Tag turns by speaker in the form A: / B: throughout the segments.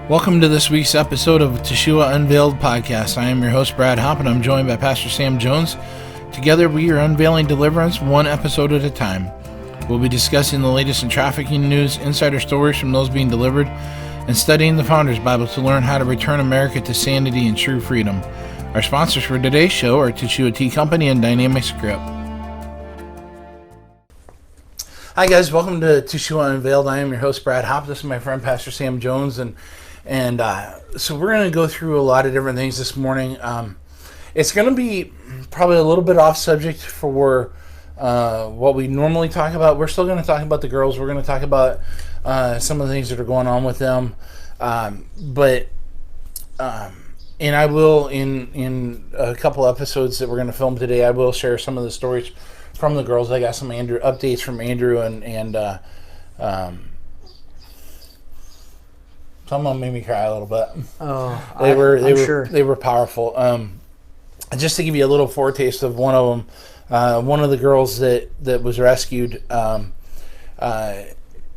A: Welcome to this week's episode of Teshuah Unveiled Podcast. I am your host, Brad Hopp, and I'm joined by Pastor Sam Jones. Together, we are unveiling deliverance one episode at a time. We'll be discussing the latest in trafficking news, insider stories from those being delivered, and studying the Founders Bible to learn how to return America to sanity and true freedom. Our sponsors for today's show are Teshuah Tea Company and Dynamic Script. Hi guys, welcome to Teshuah Unveiled. I am your host, Brad Hopp. This is my friend, Pastor Sam Jones, and so we're going to go through a lot of different things this morning. It's going to be probably a little bit off subject for what we normally talk about. We're still going to talk about the girls. We're going to talk about some of the things that are going on with them. And I will, in a couple episodes that we're going to film today, I will share some of the stories from the girls. I got some updates from Andrew and some of them made me cry a little bit. Oh, they were powerful. Just to give you a little foretaste of one of them, one of the girls that was rescued,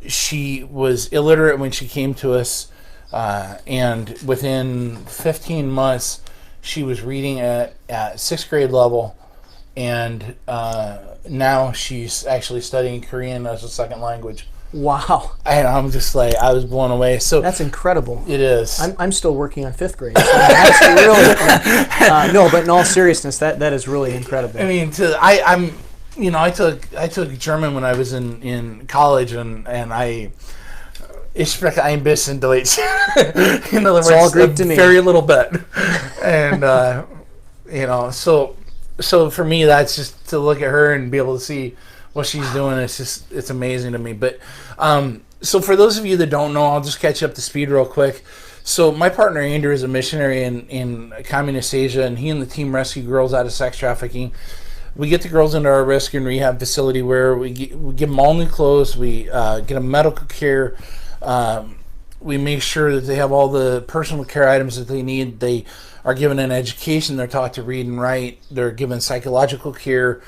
A: she was illiterate when she came to us, and within 15 months, she was reading at 6th grade level, and now she's actually studying Korean as a second language.
B: Wow.
A: And I'm just like, I was blown away. So
B: that's incredible.
A: It is.
B: I'm still working on 5th grade. So that's really no, but in all seriousness, that is really incredible.
A: I mean, I took German when I was in college, and ich spreche ein bisschen Deutsch. In other words,
B: it's all Greek to me.
A: Very little bit. And so for me, that's just to look at her and be able to see what she's doing. It's amazing to me. But so for those of you that don't know, I'll just catch you up to speed real quick. So my partner Andrew is a missionary in communist Asia, and he and the team rescue girls out of sex trafficking. We get the girls into our rescue and rehab facility where we give them all new clothes. We get them medical care. We make sure that they have all the personal care items that they need. They are given an education. They're taught to read and write. They're given psychological care.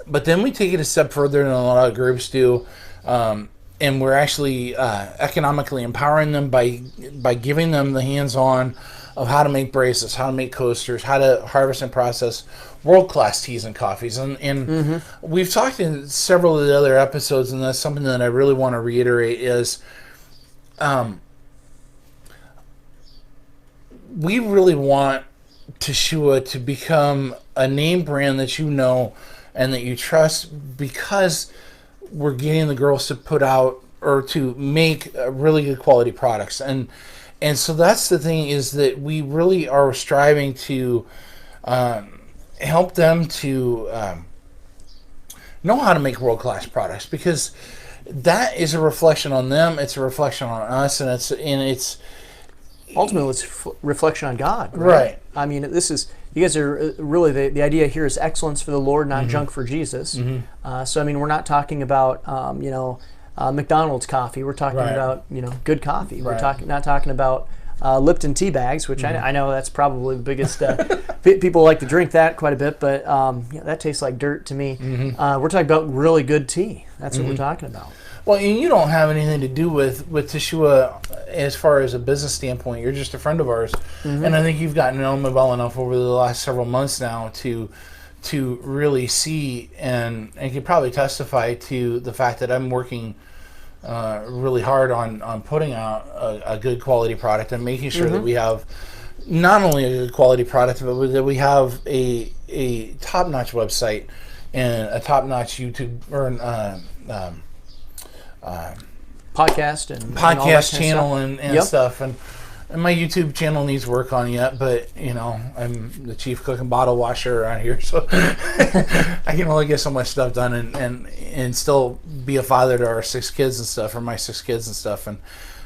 A: But then we take it a step further than a lot of groups do, and we're actually economically empowering them by giving them the hands-on of how to make bracelets, how to make coasters, how to harvest and process world-class teas and coffees. And we've talked in several of the other episodes, and that's something that I really want to reiterate is we really want Teshuah to become a name brand that you know and that you trust, because we're getting the girls to put out or to make really good quality products. And so that's the thing, is that we really are striving to help them to know how to make world-class products, because that is a reflection on them. It's a reflection on us, and it's
B: ultimately it's reflection on God.
A: Right.
B: I mean, you guys are really, the idea here is excellence for the Lord, not junk for Jesus. So I mean, we're not talking about McDonald's coffee. We're talking about good coffee. We're not talking about Lipton tea bags, which I know that's probably the biggest. People like to drink that quite a bit, but that tastes like dirt to me. We're talking about really good tea. That's what we're talking about.
A: Well, and you don't have anything to do with Teshuah as far as a business standpoint. You're just a friend of ours, and I think you've gotten to know me well enough over the last several months now to really see and can probably testify to the fact that I'm working really hard on putting out a good quality product and making sure that we have not only a good quality product, but that we have a top-notch website and a top-notch YouTube or podcast channel and stuff. And my YouTube channel needs work on yet, but I'm the chief cook and bottle washer around here, so I can only get so much stuff done and still be a father to our 6 kids and stuff, or my 6 kids and stuff,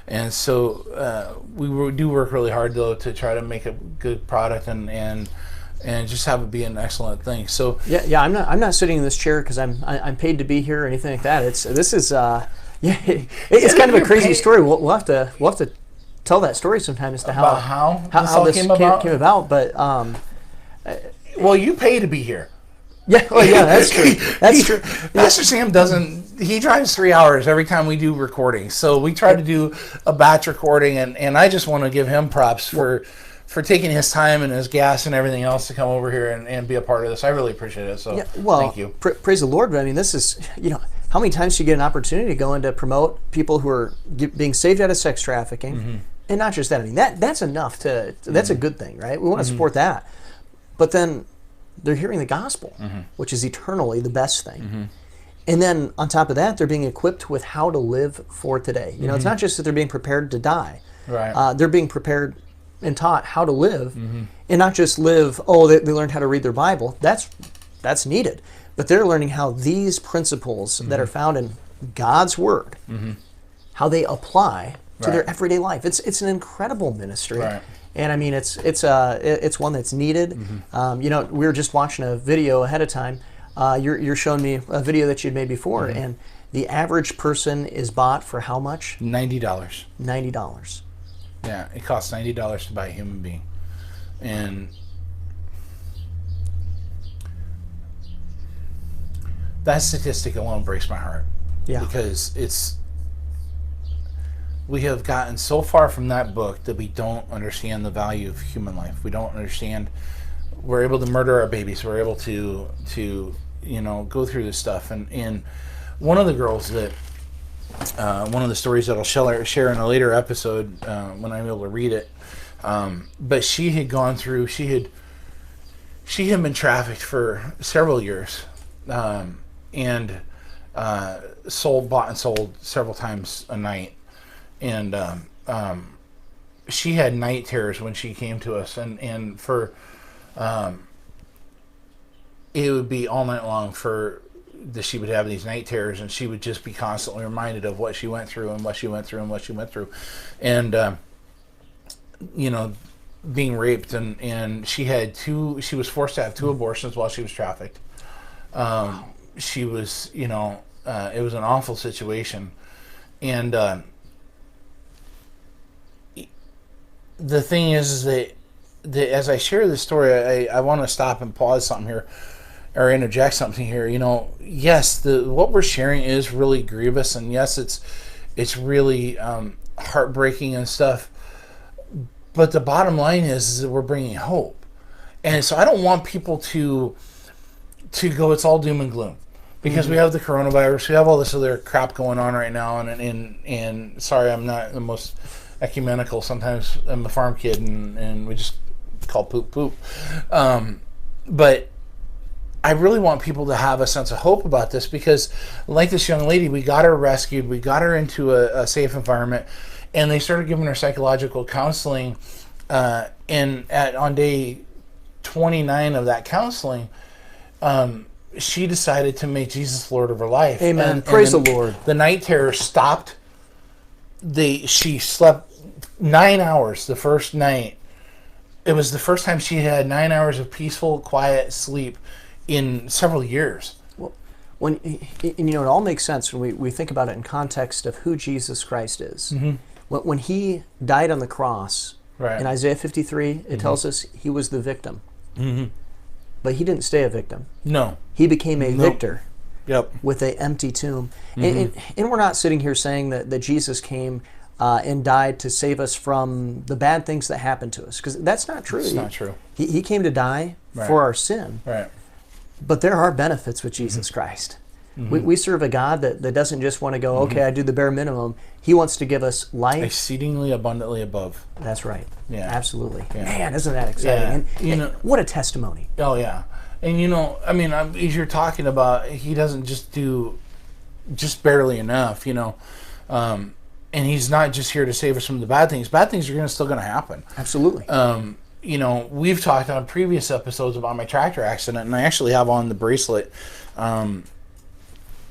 A: and so we do work really hard though to try to make a good product and just have it be an excellent thing. So
B: yeah, I'm not sitting in this chair because I'm paid to be here or anything like that. It's kind of a crazy story. We'll have to tell that story sometime as to how this came about. But
A: well, you pay to be here.
B: Yeah, well, yeah, that's true. That's true.
A: Pastor Sam doesn't. he drives 3 hours every time we do recording. So we try to do a batch recording, and I just want to give him props for taking his time and his gas and everything else to come over here and be a part of this. I really appreciate it. So thank you.
B: Praise the Lord. But I mean, this is, how many times do you get an opportunity to go in to promote people who are being saved out of sex trafficking? And not just that. I mean, that's enough that's a good thing, right? We want to support that. But then they're hearing the gospel, which is eternally the best thing. And then on top of that, they're being equipped with how to live for today. It's not just that they're being prepared to die.
A: Right.
B: They're being prepared and taught how to live, and not just live, they learned how to read their Bible. That's needed. But they're learning how these principles that are found in God's Word, how they apply to their everyday life. It's an incredible ministry.
A: Right.
B: And I mean, it's one that's needed. We were just watching a video ahead of time. You're showing me a video that you'd made before, and the average person is bought for how much?
A: $90.
B: $90.
A: Yeah, it costs $90 to buy a human being. And that statistic alone breaks my heart.
B: Yeah.
A: Because we have gotten so far from that book that we don't understand the value of human life. We don't understand. We're able to murder our babies. We're able to go through this stuff. And one of the girls that one of the stories that I'll share in a later episode when I'm able to read it. But she had gone through. She had been trafficked for several years, and bought and sold several times a night. And she had night terrors when she came to us, and for it would be all night long that she would have these night terrors, and she would just be constantly reminded of what she went through and what she went through and what she went through. And, being raped, and she was forced to have 2 abortions while she was trafficked. She was, it was an awful situation. And the thing is that as I share this story, I want to stop and pause something here, or interject something here. Yes, what we're sharing is really grievous, and yes, it's really heartbreaking and stuff. But the bottom line is that we're bringing hope, and so I don't want people to go, it's all doom and gloom, because we have the coronavirus, we have all this other crap going on right now, and sorry, I'm not the most ecumenical. Sometimes I'm a farm kid, and we just call poop. But I really want people to have a sense of hope about this, because like this young lady, we got her rescued, we got her into a safe environment, and they started giving her psychological counseling. And on day 29 of that counseling, she decided to make Jesus Lord of her life.
B: Amen. Praise the Lord.
A: The night terror stopped. She slept 9 hours the first night. It was the first time she had 9 hours of peaceful, quiet sleep in several years.
B: Well, it all makes sense when we think about it in context of who Jesus Christ is. When he died on the cross, in Isaiah 53, it tells us he was the victim. But he didn't stay a victim.
A: No.
B: He became a victor.
A: Yep.
B: With an empty tomb. And we're not sitting here saying that Jesus came and died to save us from the bad things that happened to us, because that's not true.
A: It's not true.
B: He came to die for our sin.
A: Right.
B: But there are benefits with Jesus Christ. We serve a God that doesn't just want to go, okay, I do the bare minimum. He wants to give us life.
A: Exceedingly abundantly above.
B: That's right.
A: Yeah.
B: Absolutely.
A: Yeah.
B: Man, isn't that exciting?
A: Yeah.
B: And what a testimony.
A: Oh, yeah. And, as you're talking about, he doesn't just do just barely enough, and he's not just here to save us from the bad things. Bad things are still going to happen.
B: Absolutely.
A: We've talked on previous episodes about my tractor accident, and I actually have on the bracelet.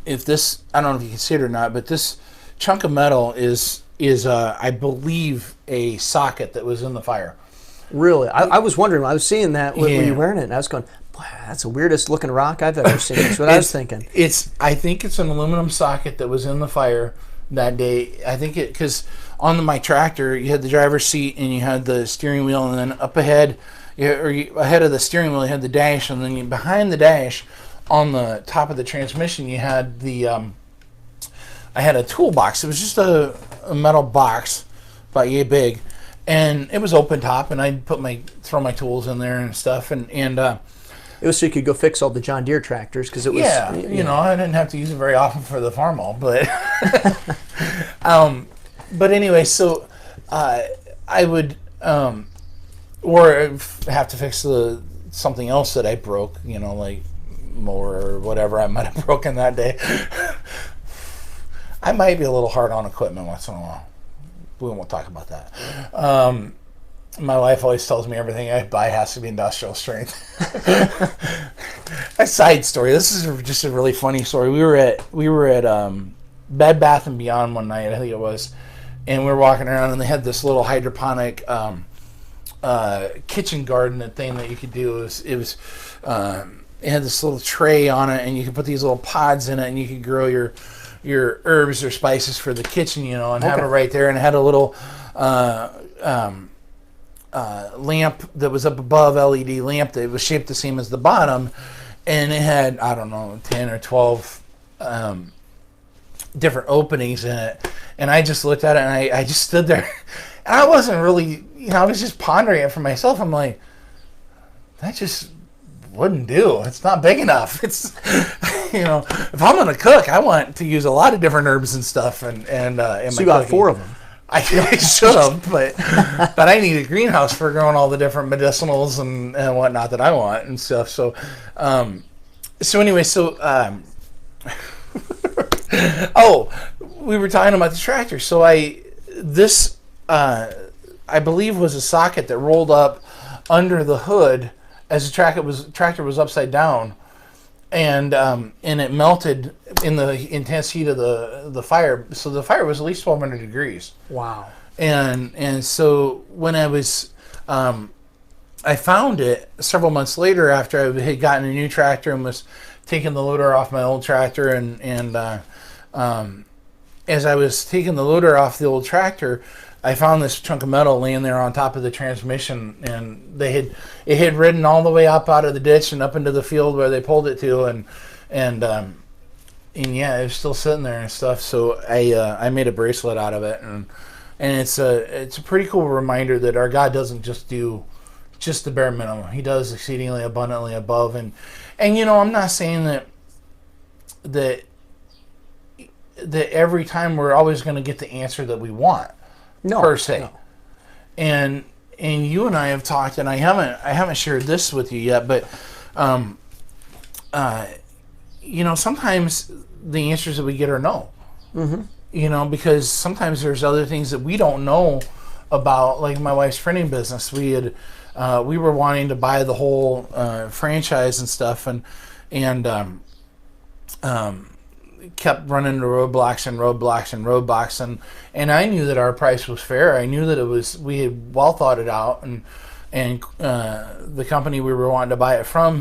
A: If this, I don't know if you can see it or not, but this chunk of metal is I believe, a socket that was in the fire.
B: Really? I was wondering. I was seeing that when you were wearing it, and I was going, boy, that's the weirdest looking rock I've ever seen. That's what I was thinking.
A: I think it's an aluminum socket that was in the fire that day. I think because on my tractor, you had the driver's seat and you had the steering wheel, and then up ahead, ahead of the steering wheel, you had the dash, and then behind the dash, on the top of the transmission, you had the I had a toolbox. It was just a metal box about yay big, and it was open top, and I'd throw my tools in there and stuff, and it
B: was so you could go fix all the John Deere tractors, because it was
A: I didn't have to use it very often for the farm all, but but anyway, so I would or have to fix something else that I broke, like mower or whatever I might have broken that day. I might be a little hard on equipment once in a while. We won't talk about that. My wife always tells me everything I buy has to be industrial strength. A side story. This is just a really funny story. We were at Bed Bath and Beyond one night, I think it was, and we were walking around, and they had this little hydroponic kitchen garden thing that you could do. It had this little tray on it, and you could put these little pods in it, and you could grow your herbs or spices for the kitchen, and have it right there. And it had a little lamp that was up above, LED lamp that was shaped the same as the bottom, and it had, I don't know, 10 or 12 different openings in it. And I just looked at it, and I just stood there, and I wasn't really, I was just pondering it for myself. I'm like, that just wouldn't do. It's not big enough. It's, if I'm gonna cook, I want to use a lot of different herbs and stuff. And
B: so you got 4 of them.
A: I should have, but I need a greenhouse for growing all the different medicinals and whatnot that I want and stuff. So, anyway, we were talking about the tractor. So I believe was a socket that rolled up under the hood as the tractor was upside down, and it melted in the intense heat of the fire. So the fire was at least 1,200 degrees.
B: Wow.
A: And so when I was, I found it several months later after I had gotten a new tractor and was taking the loader off my old tractor, and as I was taking the loader off the old tractor, I found this chunk of metal laying there on top of the transmission, and it had ridden all the way up out of the ditch and up into the field where they pulled it to, and yeah, it was still sitting there and stuff. So I made a bracelet out of it, and it's a pretty cool reminder that our God doesn't just do just the bare minimum. He does exceedingly abundantly above, and I'm not saying that every time we're always going to get the answer that we want.
B: No,
A: per se.
B: No.
A: And you and I have talked, and I haven't shared this with you yet, but sometimes the answers that we get are no. Mm-hmm. Because sometimes there's other things that we don't know about, like my wife's printing business. We were wanting to buy the whole franchise and stuff, and kept running into roadblocks, and I knew that our price was fair. I knew that we had well thought it out, and the company we were wanting to buy it from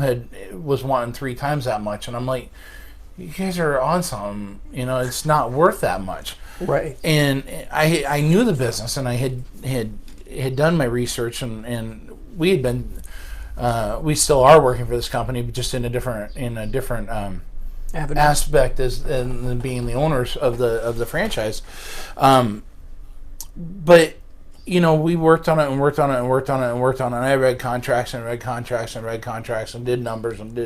A: was wanting 3 times that much, and I'm like, you guys are on something. It's not worth that much.
B: Right.
A: And I knew the business, and I had done my research, and we had been we still are working for this company, but just in a different aspect as than being the owners of the franchise. But we worked on it and worked on it and worked on it and worked on it. And I read contracts and did numbers and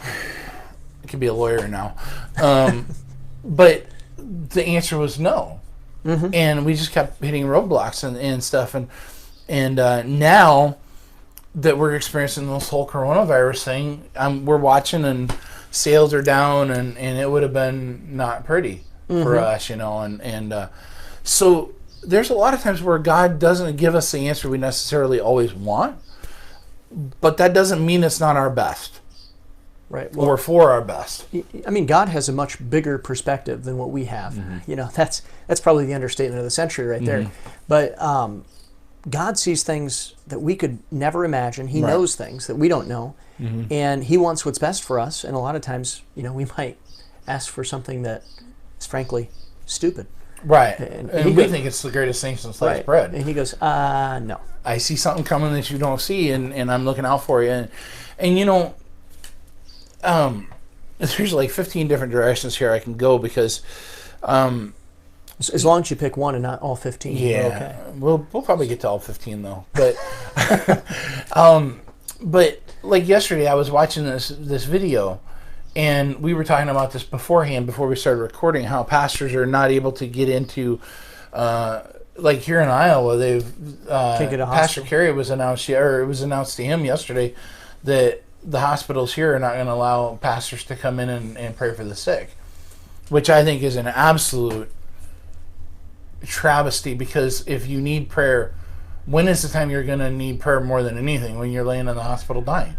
A: I could be a lawyer now. But the answer was no. Mm-hmm. And we just kept hitting roadblocks and stuff, and now that we're experiencing this whole coronavirus thing, we're watching, and sales are down, and it would have been not pretty for us, so there's a lot of times where God doesn't give us the answer we necessarily always want, but that doesn't mean it's not our best.
B: Right.
A: Well, or for our best.
B: I mean, God has a much bigger perspective than what we have. Mm-hmm. That's probably the understatement of the century right there. Mm-hmm. But God sees things that we could never imagine. He knows things that we don't know. Mm-hmm. And He wants what's best for us. And a lot of times, we might ask for something that is frankly stupid.
A: Right. And we think it's the greatest thing since sliced bread.
B: And He goes, no.
A: I see something coming that you don't see, and I'm looking out for you. And there's like 15 different directions here I can go because
B: as long as you pick one and not all 15.
A: Yeah,
B: okay.
A: We'll probably get to all 15 though. But but like yesterday, I was watching this video, and we were talking about this beforehand before we started recording. How pastors are not able to get into, like here in Iowa, they've Pastor Kerry was announced, or it was announced to him yesterday that the hospitals here are not going to allow pastors to come in and pray for the sick, which I think is an absolute travesty, because if you need prayer, when is the time you're going to need prayer more than anything? When you're laying in the hospital dying.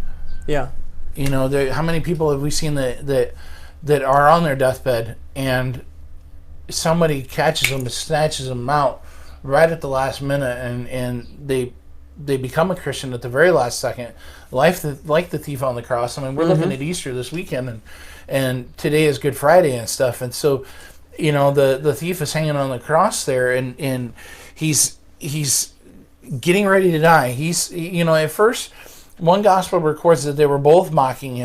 B: Yeah.
A: You know, how many people have we seen that are on their deathbed and somebody catches them and snatches them out right at the last minute, and they become a Christian at the very last second, like the thief on the cross. I mean, we're looking at Easter this weekend, and today is Good Friday and stuff, and so, you know, the thief is hanging on the cross there, and he's getting ready to die. He's, you know, at first, one gospel records that they were both mocking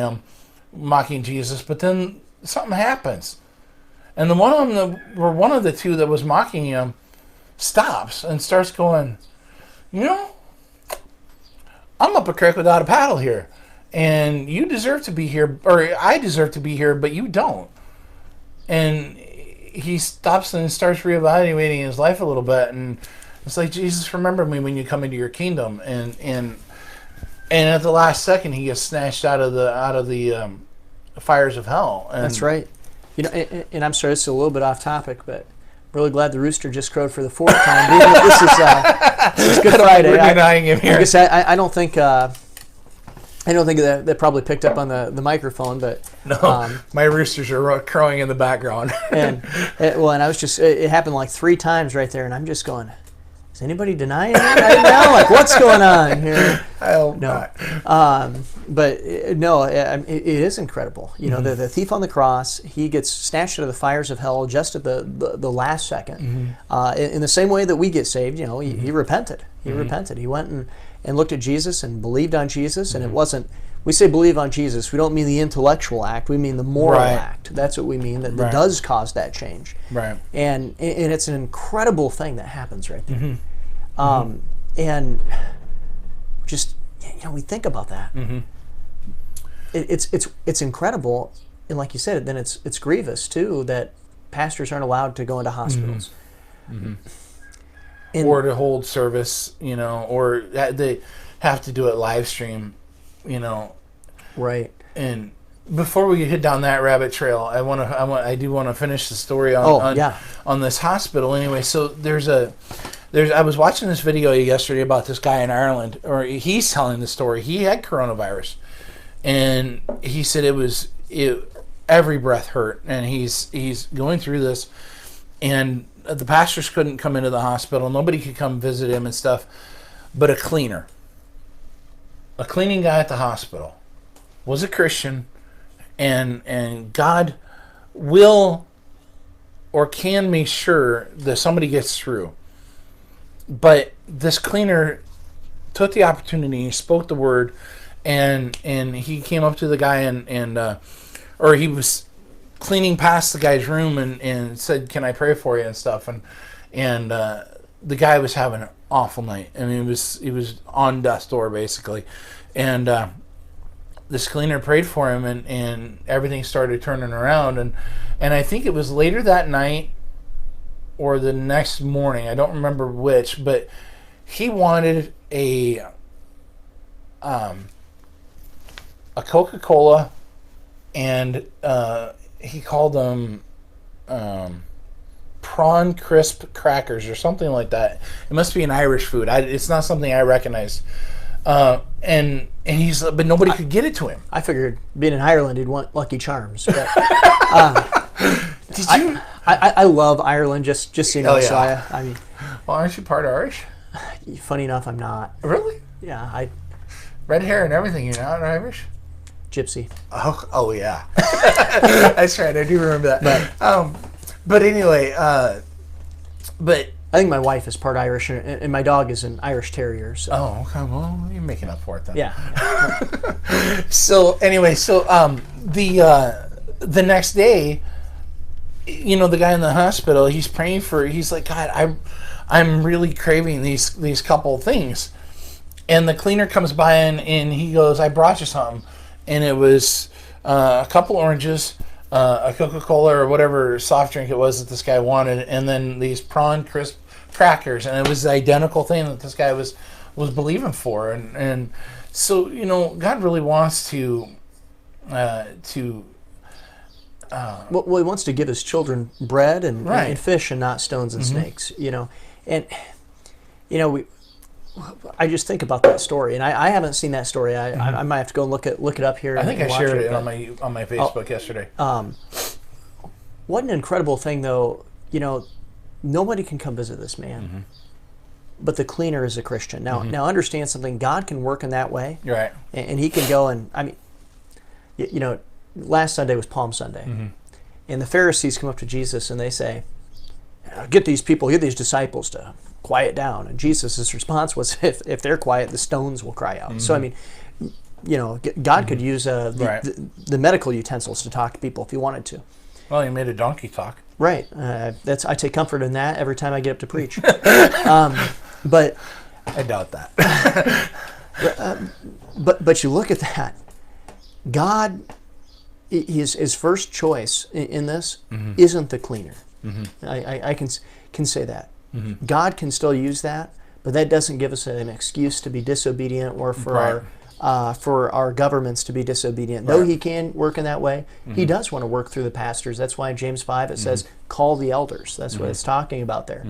A: Jesus, but then something happens, and one of the two that was mocking him stops and starts going, you know, I'm up a creek without a paddle here, and you deserve to be here, or I deserve to be here, but you don't. And he stops and starts reevaluating his life a little bit, and it's like, Jesus, remember me when you come into your kingdom. And at the last second, he gets snatched out of the fires of hell. And
B: that's right. You know, and I'm sorry, this is a little bit off topic, but I'm really glad the rooster just crowed for the fourth time. This is Good Friday.
A: We're denying him here.
B: Like I said, I don't think that probably picked up on the microphone, but
A: no, my roosters are crowing in the background.
B: and I was just, it happened like 3 times right there, and I'm just going, is anybody denying it right now? Like, what's going on here?
A: I hope not.
B: But no, it is incredible. You know, the thief on the cross, he gets snatched out of the fires of hell just at the last second. In the same way that we get saved, you know, he repented. He repented. He went and looked at Jesus and believed on Jesus, and it wasn't, we say believe on Jesus, we don't mean the intellectual act, we mean the moral act. That's what we mean, that does cause that change. Right. And it's an incredible thing that happens right there. And just, you know, we think about that. It's incredible, and like you said, then it's grievous too that pastors aren't allowed to go into hospitals.
A: Or to hold service, you know, or they have to do it live stream, you know. Right. And before we hit down that rabbit trail, I do want to finish the story on this hospital. Anyway, so I was watching this video yesterday about this guy in Ireland, or he's telling the story. He had coronavirus, and he said every breath hurt, and he's going through this, and the pastors couldn't come into the hospital. Nobody could come visit him and stuff, but a cleaning guy at the hospital was a Christian, and God will or can make sure that somebody gets through. But this cleaner took the opportunity, he spoke the word, and he came up to the guy or he was cleaning past the guy's room and said, "Can I pray for you?" and stuff. And the guy was having an awful night. I mean, he was on death's door basically, and this cleaner prayed for him, and everything started turning around. And I think it was later that night or the next morning, I don't remember which, but he wanted a Coca-Cola, and he called them prawn crisp crackers or something like that. It must be an Irish food. It's not something I recognized. And but nobody could get it to him.
B: I figured, being in Ireland, he'd want Lucky Charms. But,
A: did you?
B: I love Ireland, just so you know. So I mean,
A: well, aren't you part Irish?
B: Funny enough, I'm not.
A: Really?
B: Yeah,
A: red hair and everything. You're not Irish?
B: Gypsy.
A: Oh yeah. That's right. I do remember that. But anyway, but
B: I think my wife is part Irish, and my dog is an Irish Terrier. So.
A: Oh, okay. Well, you're making up for it then.
B: Yeah.
A: So anyway, the next day, the guy in the hospital, he's praying he's like, God, I'm really craving these couple things. And the cleaner comes by and he goes, I brought you something. And it was a couple oranges, a Coca-Cola or whatever soft drink it was that this guy wanted, and then these prawn crisp crackers. And it was the identical thing that this guy was believing for. And so, God really wants to
B: well, he wants to give his children bread and fish and not stones and snakes, And, I just think about that story, and I haven't seen that story. I might have to go and look it up here.
A: I think I shared it on my Facebook yesterday.
B: What an incredible thing, though. Nobody can come visit this man, but the cleaner is a Christian. Now understand something. God can work in that way,
A: right?
B: And he can go and last Sunday was Palm Sunday, and the Pharisees come up to Jesus and they say, get these disciples to quiet down. And Jesus' response was, if they're quiet, the stones will cry out. So, God could use the medical utensils to talk to people if he wanted to.
A: Well, he made a donkey talk.
B: Right. I take comfort in that every time I get up to preach. But
A: I doubt that.
B: but you look at that. God, his first choice in this isn't the cleaner. I can say that. God can still use that, but that doesn't give us an excuse to be disobedient or for our governments to be disobedient. Though he can work in that way, he does want to work through the pastors. That's why in James 5 it says, call the elders. That's what it's talking about there.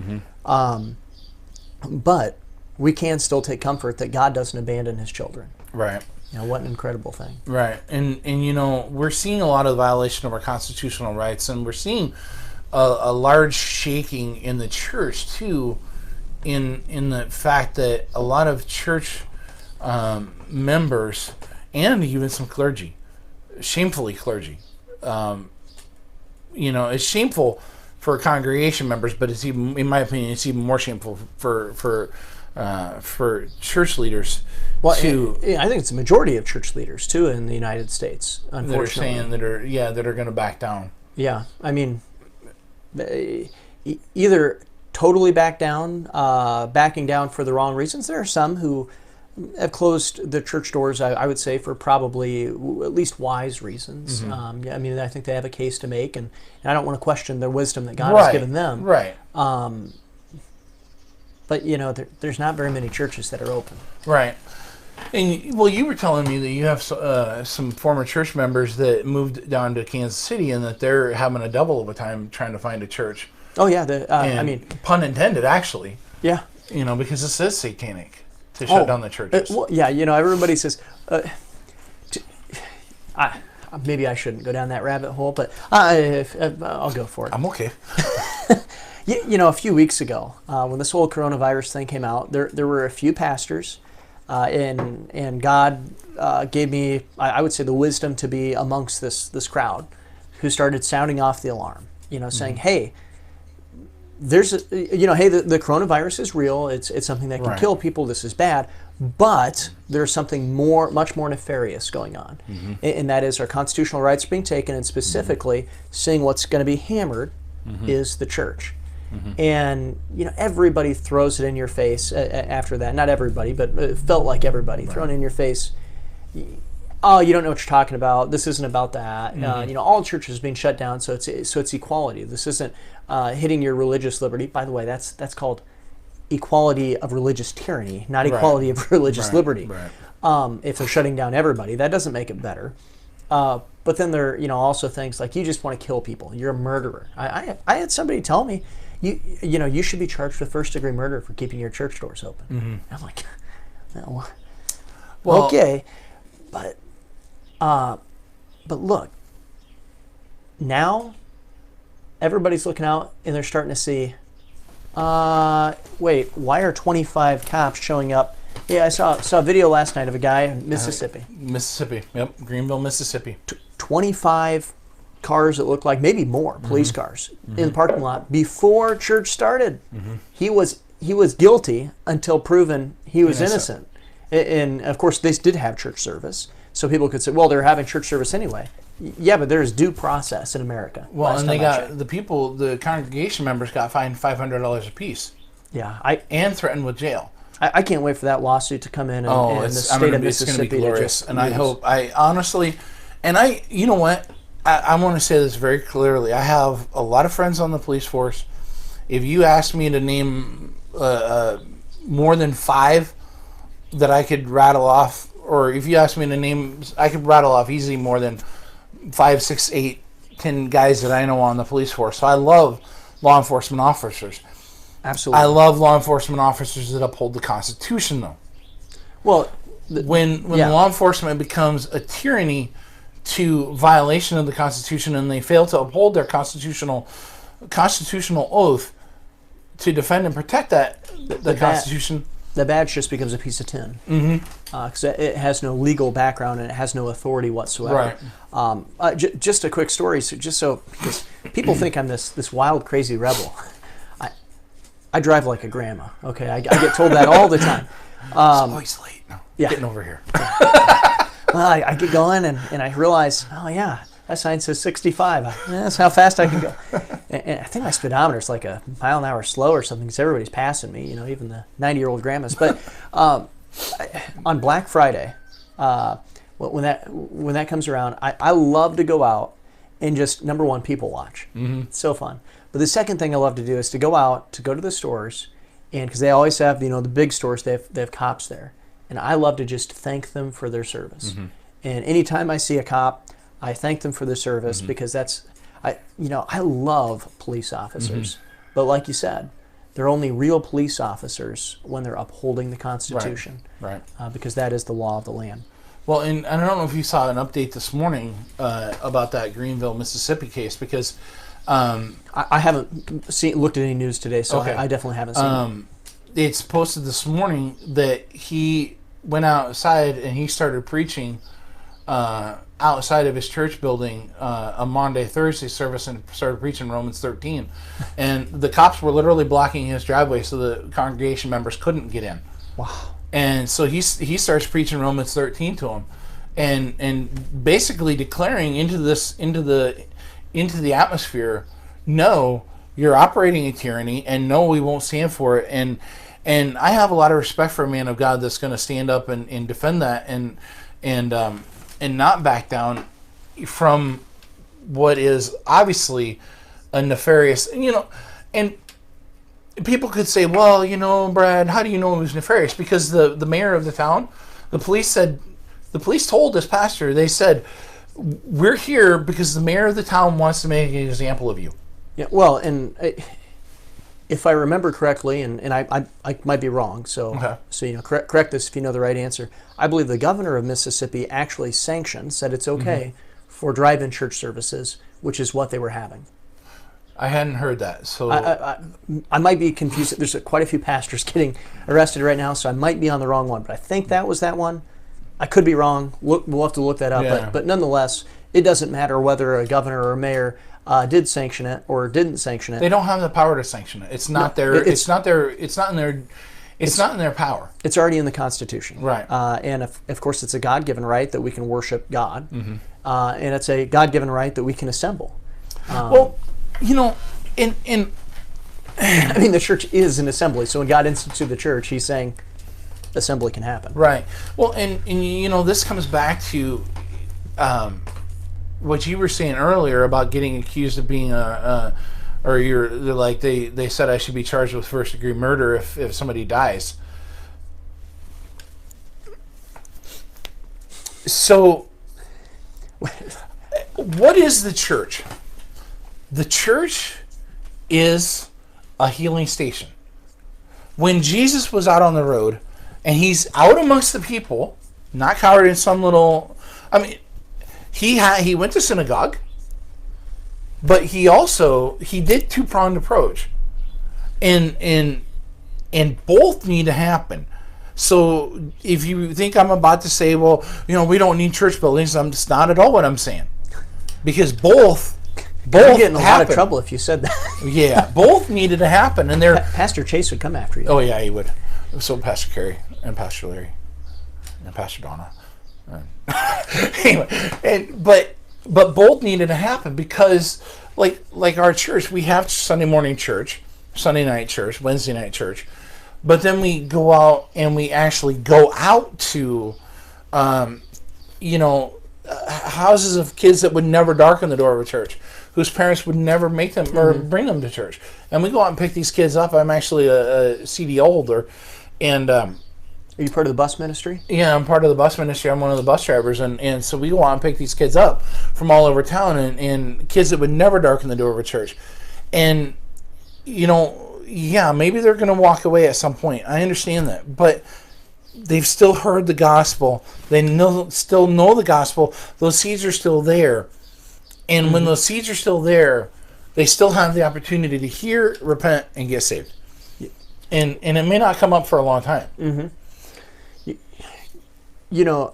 B: But we can still take comfort that God doesn't abandon his children.
A: Right.
B: What an incredible thing.
A: Right. And we're seeing a lot of violation of our constitutional rights, and we're seeing a large shaking in the church too, in the fact that a lot of church members and even some clergy, shamefully clergy, it's shameful for congregation members, but it's even, in my opinion, it's even more shameful for church leaders.
B: Well, I think it's a majority of church leaders too in the United States, unfortunately.
A: That are going to back down.
B: Yeah, either totally backing down for the wrong reasons. There are some who have closed the church doors, I would say, for probably at least wise reasons. I think they have a case to make, and I don't want to question the wisdom that God has given them.
A: Right.
B: But, there's not very many churches that are open.
A: Right. And, you were telling me that you have some former church members that moved down to Kansas City and that they're having a double of a time trying to find a church.
B: Oh, yeah.
A: Pun intended, actually.
B: Yeah.
A: Because it says satanic to shut down the churches.
B: Everybody says, maybe I shouldn't go down that rabbit hole, but I'll go for it.
A: I'm okay.
B: A few weeks ago, when this whole coronavirus thing came out, there were a few pastors, and God gave me, I would say, the wisdom to be amongst this crowd, who started sounding off the alarm. Saying, hey, the coronavirus is real. It's something that can kill people. This is bad, but there's something much more nefarious going on, and that is our constitutional rights being taken, and specifically seeing what's going to be hammered is the church. And everybody throws it in your face after that. Not everybody, but it felt like everybody thrown in your face. Oh, you don't know what you're talking about. This isn't about that. All churches being shut down, so it's equality. This isn't hitting your religious liberty. By the way, that's called equality of religious tyranny, not equality of religious liberty. Right. If they're shutting down everybody, that doesn't make it better. But then there are also things like you just want to kill people. You're a murderer. I had somebody tell me, you should be charged with first-degree murder for keeping your church doors open. I'm like, well, okay, but look, now everybody's looking out and they're starting to see, wait, why are 25 cops showing up? Yeah, I saw a video last night of a guy in Mississippi.
A: Yep, Greenville, Mississippi.
B: 25 cars that looked like maybe more police cars in the parking lot before church started. He was guilty until proven he was innocent. And of course, they did have church service, so people could say, well, they're having church service anyway. Yeah, but there's due process in America.
A: Well, and they got the congregation members got fined $500 apiece.
B: Yeah,
A: and threatened with jail.
B: I can't wait for that lawsuit to come in and the state of Mississippi
A: it's going to be glorious. And
B: lose.
A: I honestly, you know what? I want to say this very clearly. I have a lot of friends on the police force. If you asked me to name more than 5 that I could rattle off, or if you asked me to name, I could rattle off easily more than 5, 6, 8, 10 guys that I know on the police force. So I love law enforcement officers.
B: Absolutely.
A: I love law enforcement officers that uphold the Constitution, though. Well, when law enforcement becomes a tyranny to violation of the Constitution and they fail to uphold their constitutional oath to defend and protect the Constitution,
B: the badge just becomes a piece of tin. Because it has no legal background and it has no authority whatsoever. Right. Just a quick story, because people think I'm this wild, crazy rebel. I drive like a grandma. Okay, I get told that all the time.
A: It's always late. No, getting over here.
B: Well, I get going and I realize, oh yeah, that sign says 65. That's how fast I can go. And I think my speedometer's like a mile an hour slow or something because everybody's passing me. Even the 90-year-old grandmas. But on Black Friday, when that comes around, I love to go out and just, number one, people watch. It's so fun. But the second thing I love to do is to go to the stores, and because they always have, the big stores, they have cops there. And I love to just thank them for their service. And anytime I see a cop, I thank them for their service because I love police officers. But like you said, they're only real police officers when they're upholding the Constitution. Right. Because that is the law of the land.
A: Well, and I don't know if you saw an update this morning about that Greenville, Mississippi case, because
B: I haven't looked at any news today, so okay. I definitely haven't seen it.
A: It's posted this morning that he went outside and he started preaching outside of his church building a Maundy, Thursday service and started preaching Romans 13. And the cops were literally blocking his driveway so the congregation members couldn't get in.
B: Wow.
A: And so he starts preaching Romans 13 to them and basically declaring into the atmosphere, no, you're operating a tyranny, and no, we won't stand for it. And I have a lot of respect for a man of God that's going to stand up and defend that and not back down from what is obviously a nefarious, and people could say, well, Brad, how do you know it was nefarious? Because the mayor of the town, the police told this pastor, they said, we're here because the mayor of the town wants to make an example of you.
B: Yeah, well, and if I remember correctly, and I might be wrong, so correct this if you know the right answer. I believe the governor of Mississippi actually said it's okay for drive-in church services, which is what they were having.
A: I hadn't heard that, so
B: I might be confused. There's quite a few pastors getting arrested right now, so I might be on the wrong one. But I think that was that one. I could be wrong. We'll have to look that up. Yeah. But nonetheless, it doesn't matter whether a governor or a mayor did sanction it or didn't sanction it.
A: They don't have the power to sanction it. It's not It's not in their power.
B: It's already in the Constitution.
A: Right.
B: And of course, it's a God-given right that we can worship God, and it's a God-given right that we can assemble.
A: In
B: I mean, the church is an assembly. So when God instituted the church, He's saying assembly can happen.
A: Right. Well, and this comes back to what you were saying earlier about getting accused of being they said I should be charged with first degree murder if somebody dies. So, what is the church? The church is a healing station. When Jesus was out on the road, and He's out amongst the people, not cowered in some little... he went to synagogue, but he did two-pronged approach. And both need to happen. So if you think I'm about to say, well, we don't need church buildings, that's not at all what I'm saying. Because both
B: You'd get in a lot of trouble if you said that.
A: Yeah, both needed to happen. And
B: Pastor Chase would come after you.
A: Oh, yeah, he would. So Pastor Carey and Pastor Larry and Pastor Donna. Anyway, But both needed to happen because, like our church, we have Sunday morning church, Sunday night church, Wednesday night church, but then we go out and we actually go out to, houses of kids that would never darken the door of a church, whose parents would never make them or bring them to church, and we go out and pick these kids up. I'm actually a CDO holder, and
B: Are you part of the bus ministry?
A: yeah, I'm part of the bus ministry. I'm one of the bus drivers, and so we go out and pick these kids up from all over town, and kids that would never darken the door of a church. And, maybe they're going to walk away at some point. I understand that. But they've still heard the gospel. They still know the gospel. Those seeds are still there. And when those seeds are still there, they still have the opportunity to hear, repent, and get saved. And it may not come up for a long time.
B: Mm-hmm.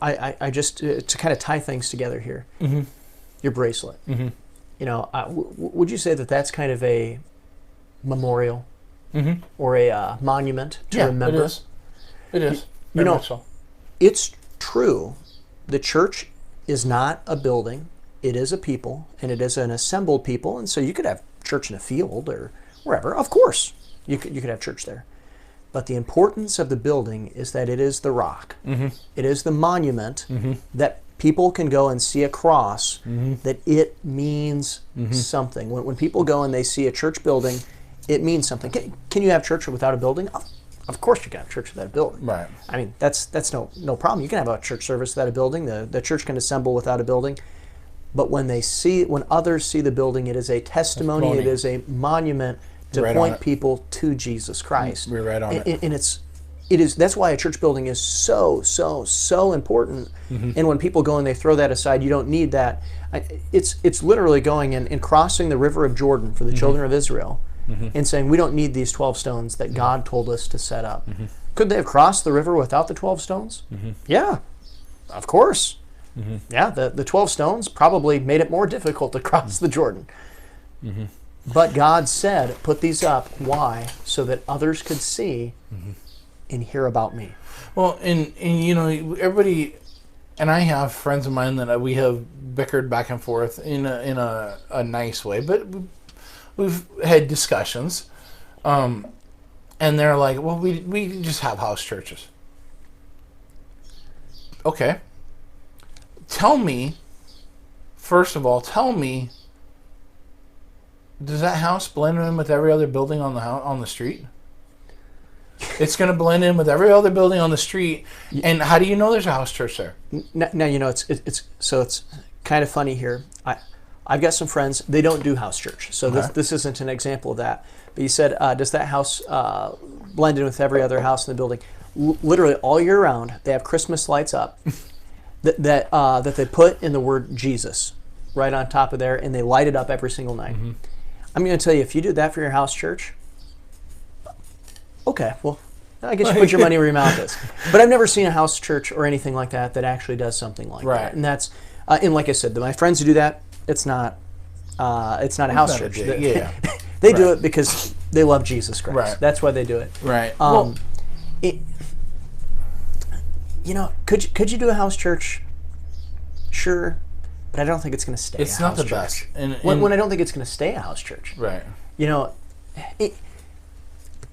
B: I just, to kind of tie things together here, your bracelet, would you say that that's kind of a memorial or a monument to remember?
A: It is.
B: It's true. The church is not a building. It is a people, and it is an assembled people. And so you could have church in a field or wherever. Of course, you could have church there. But the importance of the building is that it is the rock. It is the monument that people can go and see a cross, that it means something. When people go and they see a church building, it means something. Can you have church without a building? Of course you can have church without a building.
A: Right.
B: I mean, that's no problem. You can have a church service without a building. The church can assemble without a building. But when others see the building, it is a testimony. It is a monument to point people to Jesus Christ.
A: We're right on it.
B: And it is. That's why a church building is so important. And when people go and they throw that aside, you don't need that. It's literally going and crossing the river of Jordan for the children of Israel and saying, we don't need these 12 stones that God told us to set up. Could they have crossed the river without the 12 stones? Yeah, of course. Yeah, the 12 stones probably made it more difficult to cross the Jordan. But God said, put these up. Why? So that others could see and hear about me.
A: Well, and everybody, and I have friends of mine that we have bickered back and forth in a nice way, but we've had discussions, and they're like, well, we just have house churches. Okay. First of all, tell me, does that house blend in with every other building on the street? It's going to blend in with every other building on the street. And how do you know there's a house church there?
B: Now it's kind of funny here. I've got some friends. They don't do house church, so this isn't an example of that. But you said, does that house blend in with every other house in the building? Literally all year round, they have Christmas lights up that they put in the word Jesus right on top of there, and they light it up every single night. I'm going to tell you, if you do that for your house church, okay, well, I guess you put your money where your mouth is. But I've never seen a house church or anything like that actually does something like that. And that's, and like I said, my friends who do that, it's not a house church. They do it because they love Jesus Christ. That's why they do it.
A: Right.
B: Could you do a house church? Sure. But I don't think it's going to stay
A: It's
B: a house church.
A: It's not the best. And
B: when I don't think it's going to stay a house church.
A: Right.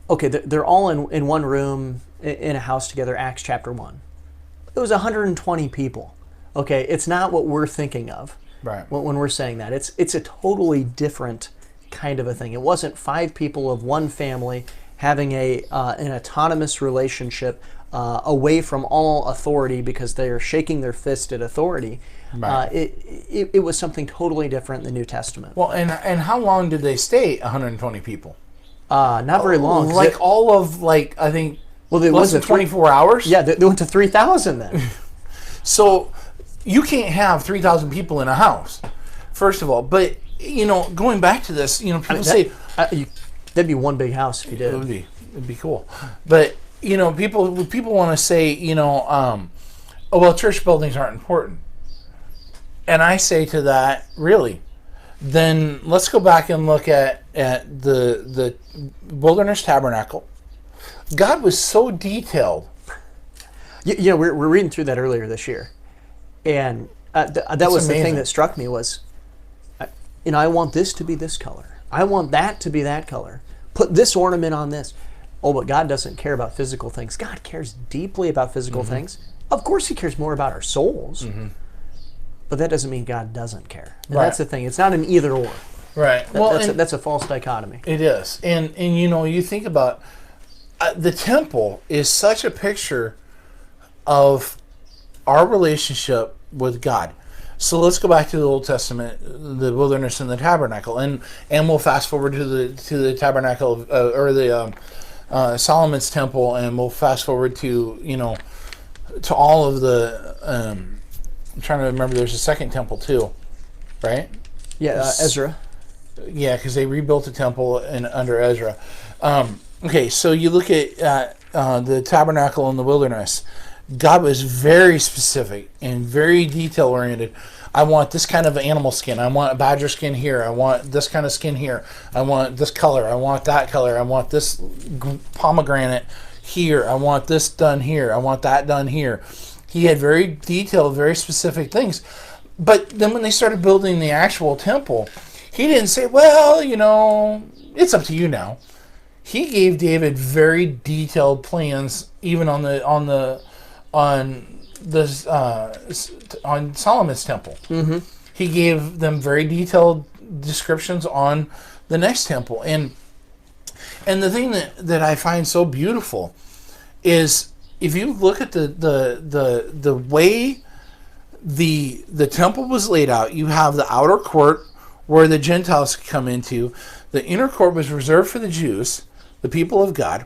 B: They're all in one room in a house together, Acts chapter 1. It was 120 people. Okay, it's not what we're thinking of when we're saying that. It's a totally different kind of a thing. It wasn't 5 people of one family having an autonomous relationship away from all authority because they are shaking their fist at authority. It was something totally different in the New Testament.
A: Well, and how long did they stay? 120 people.
B: Not very long.
A: I think.
B: Well, it
A: wasn't 24 hours.
B: Yeah, they went to 3,000 then.
A: So you can't have 3,000 people in a house, first of all. But going back to this, people say
B: that'd be one big house if you did.
A: It'd be cool. But people want to say, church buildings aren't important. And I say to that, really, then let's go back and look at the Wilderness Tabernacle. God was so detailed.
B: We're reading through that earlier this year, and That was the thing that struck me was, I want this to be this color. I want that to be that color. Put this ornament on this. Oh, but God doesn't care about physical things. God cares deeply about physical things. Of course he cares more about our souls. But that doesn't mean God doesn't care. And that's the thing. It's not an either or.
A: Right.
B: That's a false dichotomy.
A: It is. And you think about the temple is such a picture of our relationship with God. So let's go back to the Old Testament, the wilderness and the tabernacle, and we'll fast forward to the tabernacle or the Solomon's temple, and we'll fast forward to to all of the. I'm trying to remember. There's a second temple too, right?
B: Yeah, Ezra.
A: Yeah, because they rebuilt the temple under Ezra. Okay, so you look at the tabernacle in the wilderness. God was very specific and very detail oriented. I want this kind of animal skin. I want a badger skin here. I want this kind of skin here. I want this color. I want that color. I want this pomegranate here. I want this done here. I want that done here. He had very detailed, very specific things. But then when they started building the actual temple, he didn't say, well, it's up to you now. He gave David very detailed plans, even on Solomon's temple. He gave them very detailed descriptions on the next temple, and the thing that I find so beautiful is if you look at the way the temple was laid out. You have the outer court where the Gentiles could come into. The inner court was reserved for the Jews, the people of God,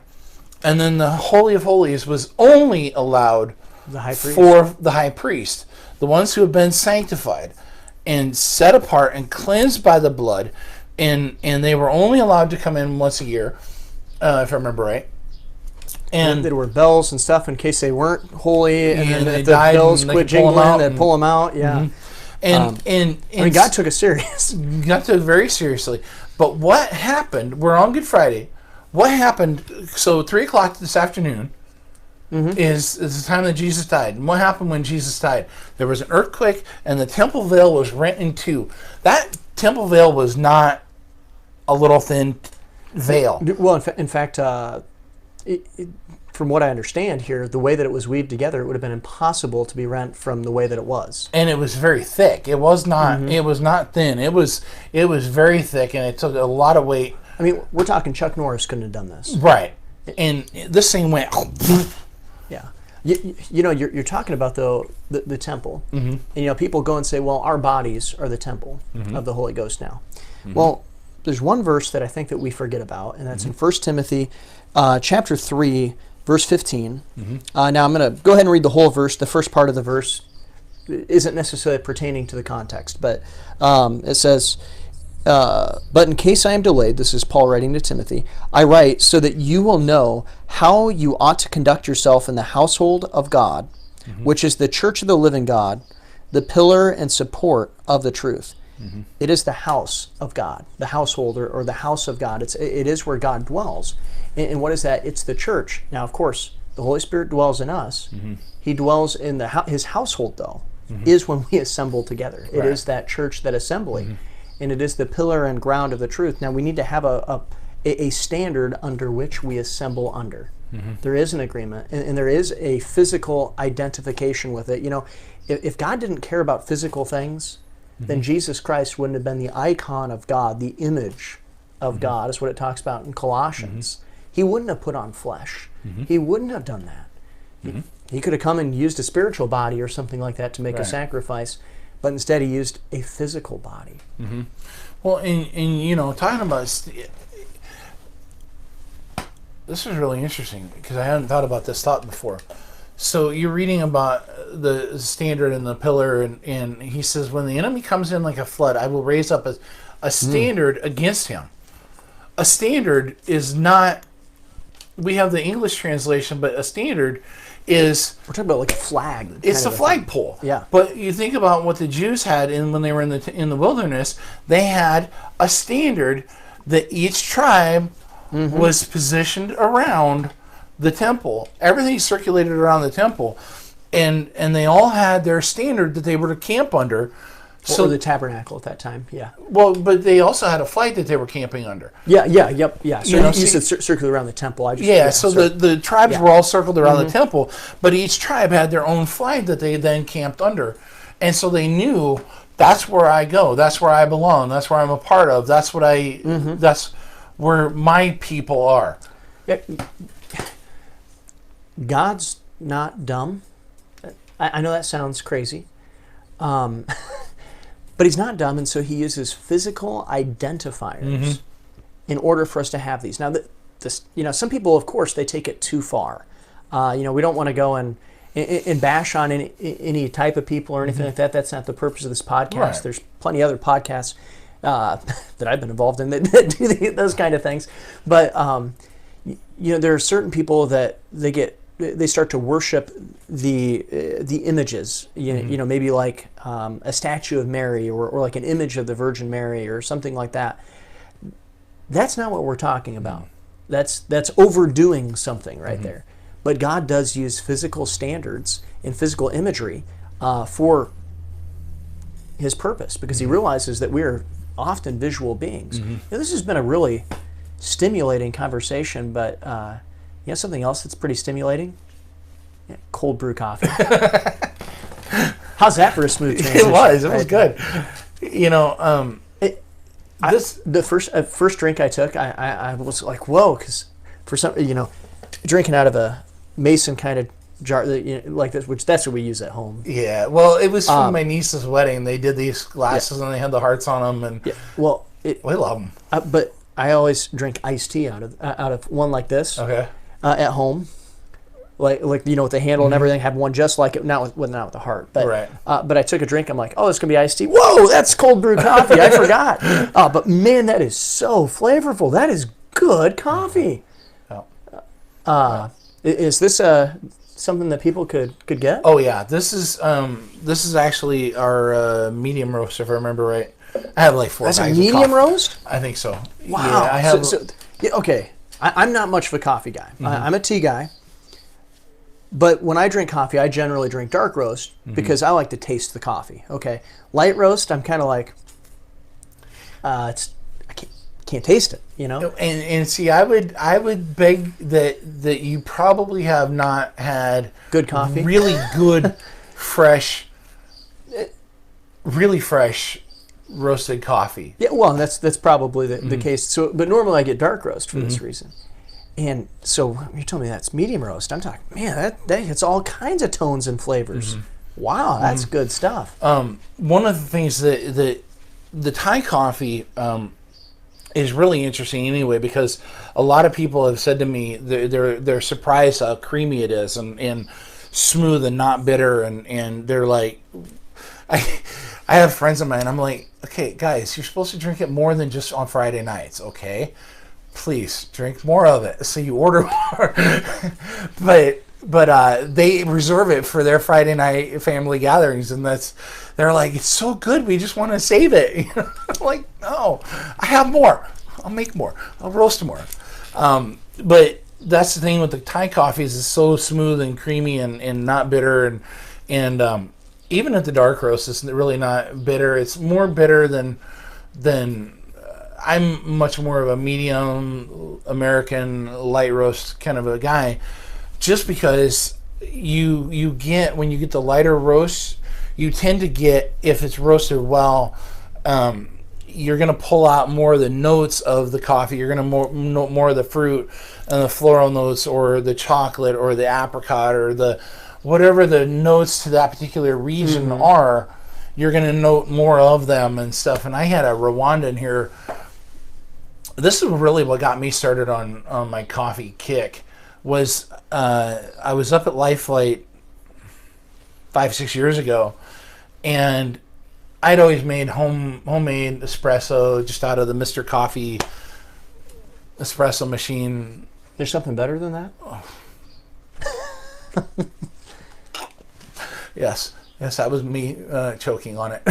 A: and then the Holy of Holies was only allowed for the high priest, the ones who have been sanctified and set apart and cleansed by the blood, and they were only allowed to come in once a year, if I remember right. And
B: there were bells and stuff in case they weren't holy, and then
A: they
B: if the bells quit jingling, they'd pull them out. Yeah,
A: and
B: God took it serious.
A: God took it very seriously. But what happened? We're on Good Friday. What happened? So 3:00 this afternoon is the time that Jesus died. And what happened when Jesus died? There was an earthquake, and the temple veil was rent in two. That temple veil was not a little thin veil.
B: Well, in fact, from what I understand here, the way that it was weaved together, it would have been impossible to be rent from the way that it was.
A: And it was very thick. It was not. It was not thin. It was very thick, and it took a lot of weight.
B: I mean, we're talking Chuck Norris couldn't have done this,
A: right? And this thing went.
B: Yeah, you're talking about the temple, and people go and say, well, our bodies are the temple of the Holy Ghost now. Well, there's one verse that I think that we forget about, and that's in 1 Timothy chapter 3, verse 15. Now I'm going to go ahead and read the whole verse. The first part of the verse isn't necessarily pertaining to the context, but it says, but in case I am delayed, this is Paul writing to Timothy, I write so that you will know how you ought to conduct yourself in the household of God, which is the church of the living God, the pillar and support of the truth. It is the house of God, the household or the house of God. It is where God dwells. And what is that? It's the church. Now, of course, the Holy Spirit dwells in us. He dwells in his household, though, is when we assemble together. It is that church, that assembly. And it is the pillar and ground of the truth. Now, we need to have a standard under which we assemble under. There is an agreement, and there is a physical identification with it. If God didn't care about physical things, then Jesus Christ wouldn't have been the icon of God, the image of God, is what it talks about in Colossians. He wouldn't have put on flesh. He wouldn't have done that. He could have come and used a spiritual body or something like that to make a sacrifice, but instead he used a physical body.
A: Well, and talking about this is really interesting because I hadn't thought about this thought before. So you're reading about the standard and the pillar, and he says, when the enemy comes in like a flood, I will raise up a standard against him. A standard is not, we have the English translation, but a standard is...
B: We're talking about like a flag.
A: It's a flagpole.
B: Yeah.
A: But you think about what the Jews had when they were in the wilderness, they had a standard that each tribe was positioned around the temple. Everything circulated around the temple. and they all had their standard that they were to camp under.
B: So the tabernacle at that time, yeah.
A: Well, but they also had a flight that they were camping under.
B: Yeah. So you said circle around the temple.
A: The tribes were all circled around the temple, but each tribe had their own flag that they then camped under. And so they knew, that's where I go, that's where I belong, that's where I'm a part of, that's where my people are.
B: Yeah. God's not dumb. I know that sounds crazy. But he's not dumb, and so he uses physical identifiers in order for us to have these. Now, some people, of course, they take it too far. We don't want to go and bash on any type of people or anything like that. That's not the purpose of this podcast.
A: Right.
B: There's plenty of other podcasts that I've been involved in that do those kind of things. But there are certain people that they start to worship the images, maybe like a statue of Mary or like an image of the Virgin Mary or something like that. That's not what we're talking about. That's overdoing something right there. But God does use physical standards and physical imagery for his purpose, because he realizes that we're often visual beings. This has been a really stimulating conversation, but something else that's pretty stimulating? Yeah, cold brew coffee. How's that for a smooth transition?
A: It was good.
B: The first drink I took, I was like, whoa, because for some, drinking out of a mason kind of jar like this, which that's what we use at home.
A: Yeah, well, it was from my niece's wedding. They did these glasses and they had the hearts on them, and we love them.
B: But I always drink iced tea out of one like this.
A: Okay.
B: At home, like with the handle and everything. Have one just like it, not with the heart. But
A: right.
B: But I took a drink. I'm like, oh, it's gonna be iced tea. Whoa, that's cold brew coffee. I forgot. But man, that is so flavorful. That is good coffee.
A: Oh.
B: Is this something that people could get?
A: Oh yeah, this is actually our medium roast, if I remember right. I have like 4 bags of coffee.
B: That's a medium roast?
A: I think so.
B: Wow.
A: Yeah, I have.
B: Okay. I'm not much of a coffee guy. I'm a tea guy. But when I drink coffee, I generally drink dark roast because I like to taste the coffee. Okay. Light roast, I'm kind of like, I can't taste it,
A: And see, I would beg that you probably have not had
B: good coffee,
A: really good, really fresh roasted coffee.
B: Yeah, well, that's probably the case. So, but normally I get dark roast for this reason. And so you're telling me that's medium roast. I'm talking, man, that hits all kinds of tones and flavors. Wow, that's good stuff.
A: One of the things that the Thai coffee is really interesting anyway, because a lot of people have said to me they're surprised how creamy it is and smooth and not bitter, and they're like, I have friends of mine, I'm like, okay, guys, you're supposed to drink it more than just on Friday nights, okay? Please, drink more of it. So you order more. but they reserve it for their Friday night family gatherings, and they're like, it's so good, we just want to save it. I'm like, no, I have more. I'll make more. I'll roast more. But that's the thing with the Thai coffees, it's so smooth and creamy and not bitter, and even at the dark roast, it's really not bitter. It's more bitter than I'm much more of a medium American light roast kind of a guy, just because you get, when you get the lighter roast, you tend to get, if it's roasted well, you're going to pull out more of the notes of the coffee. You're going to more of the fruit and the floral notes, or the chocolate, or the apricot, or the whatever the notes to that particular region are. You're going to note more of them and stuff. And I had a Rwandan here. This is really what got me started on my coffee kick. Was I was up at Life Flight 5-6 years ago, and I'd always made homemade espresso just out of the Mr. Coffee espresso machine.
B: There's something better than that?
A: Oh. Yes, that was me choking on it.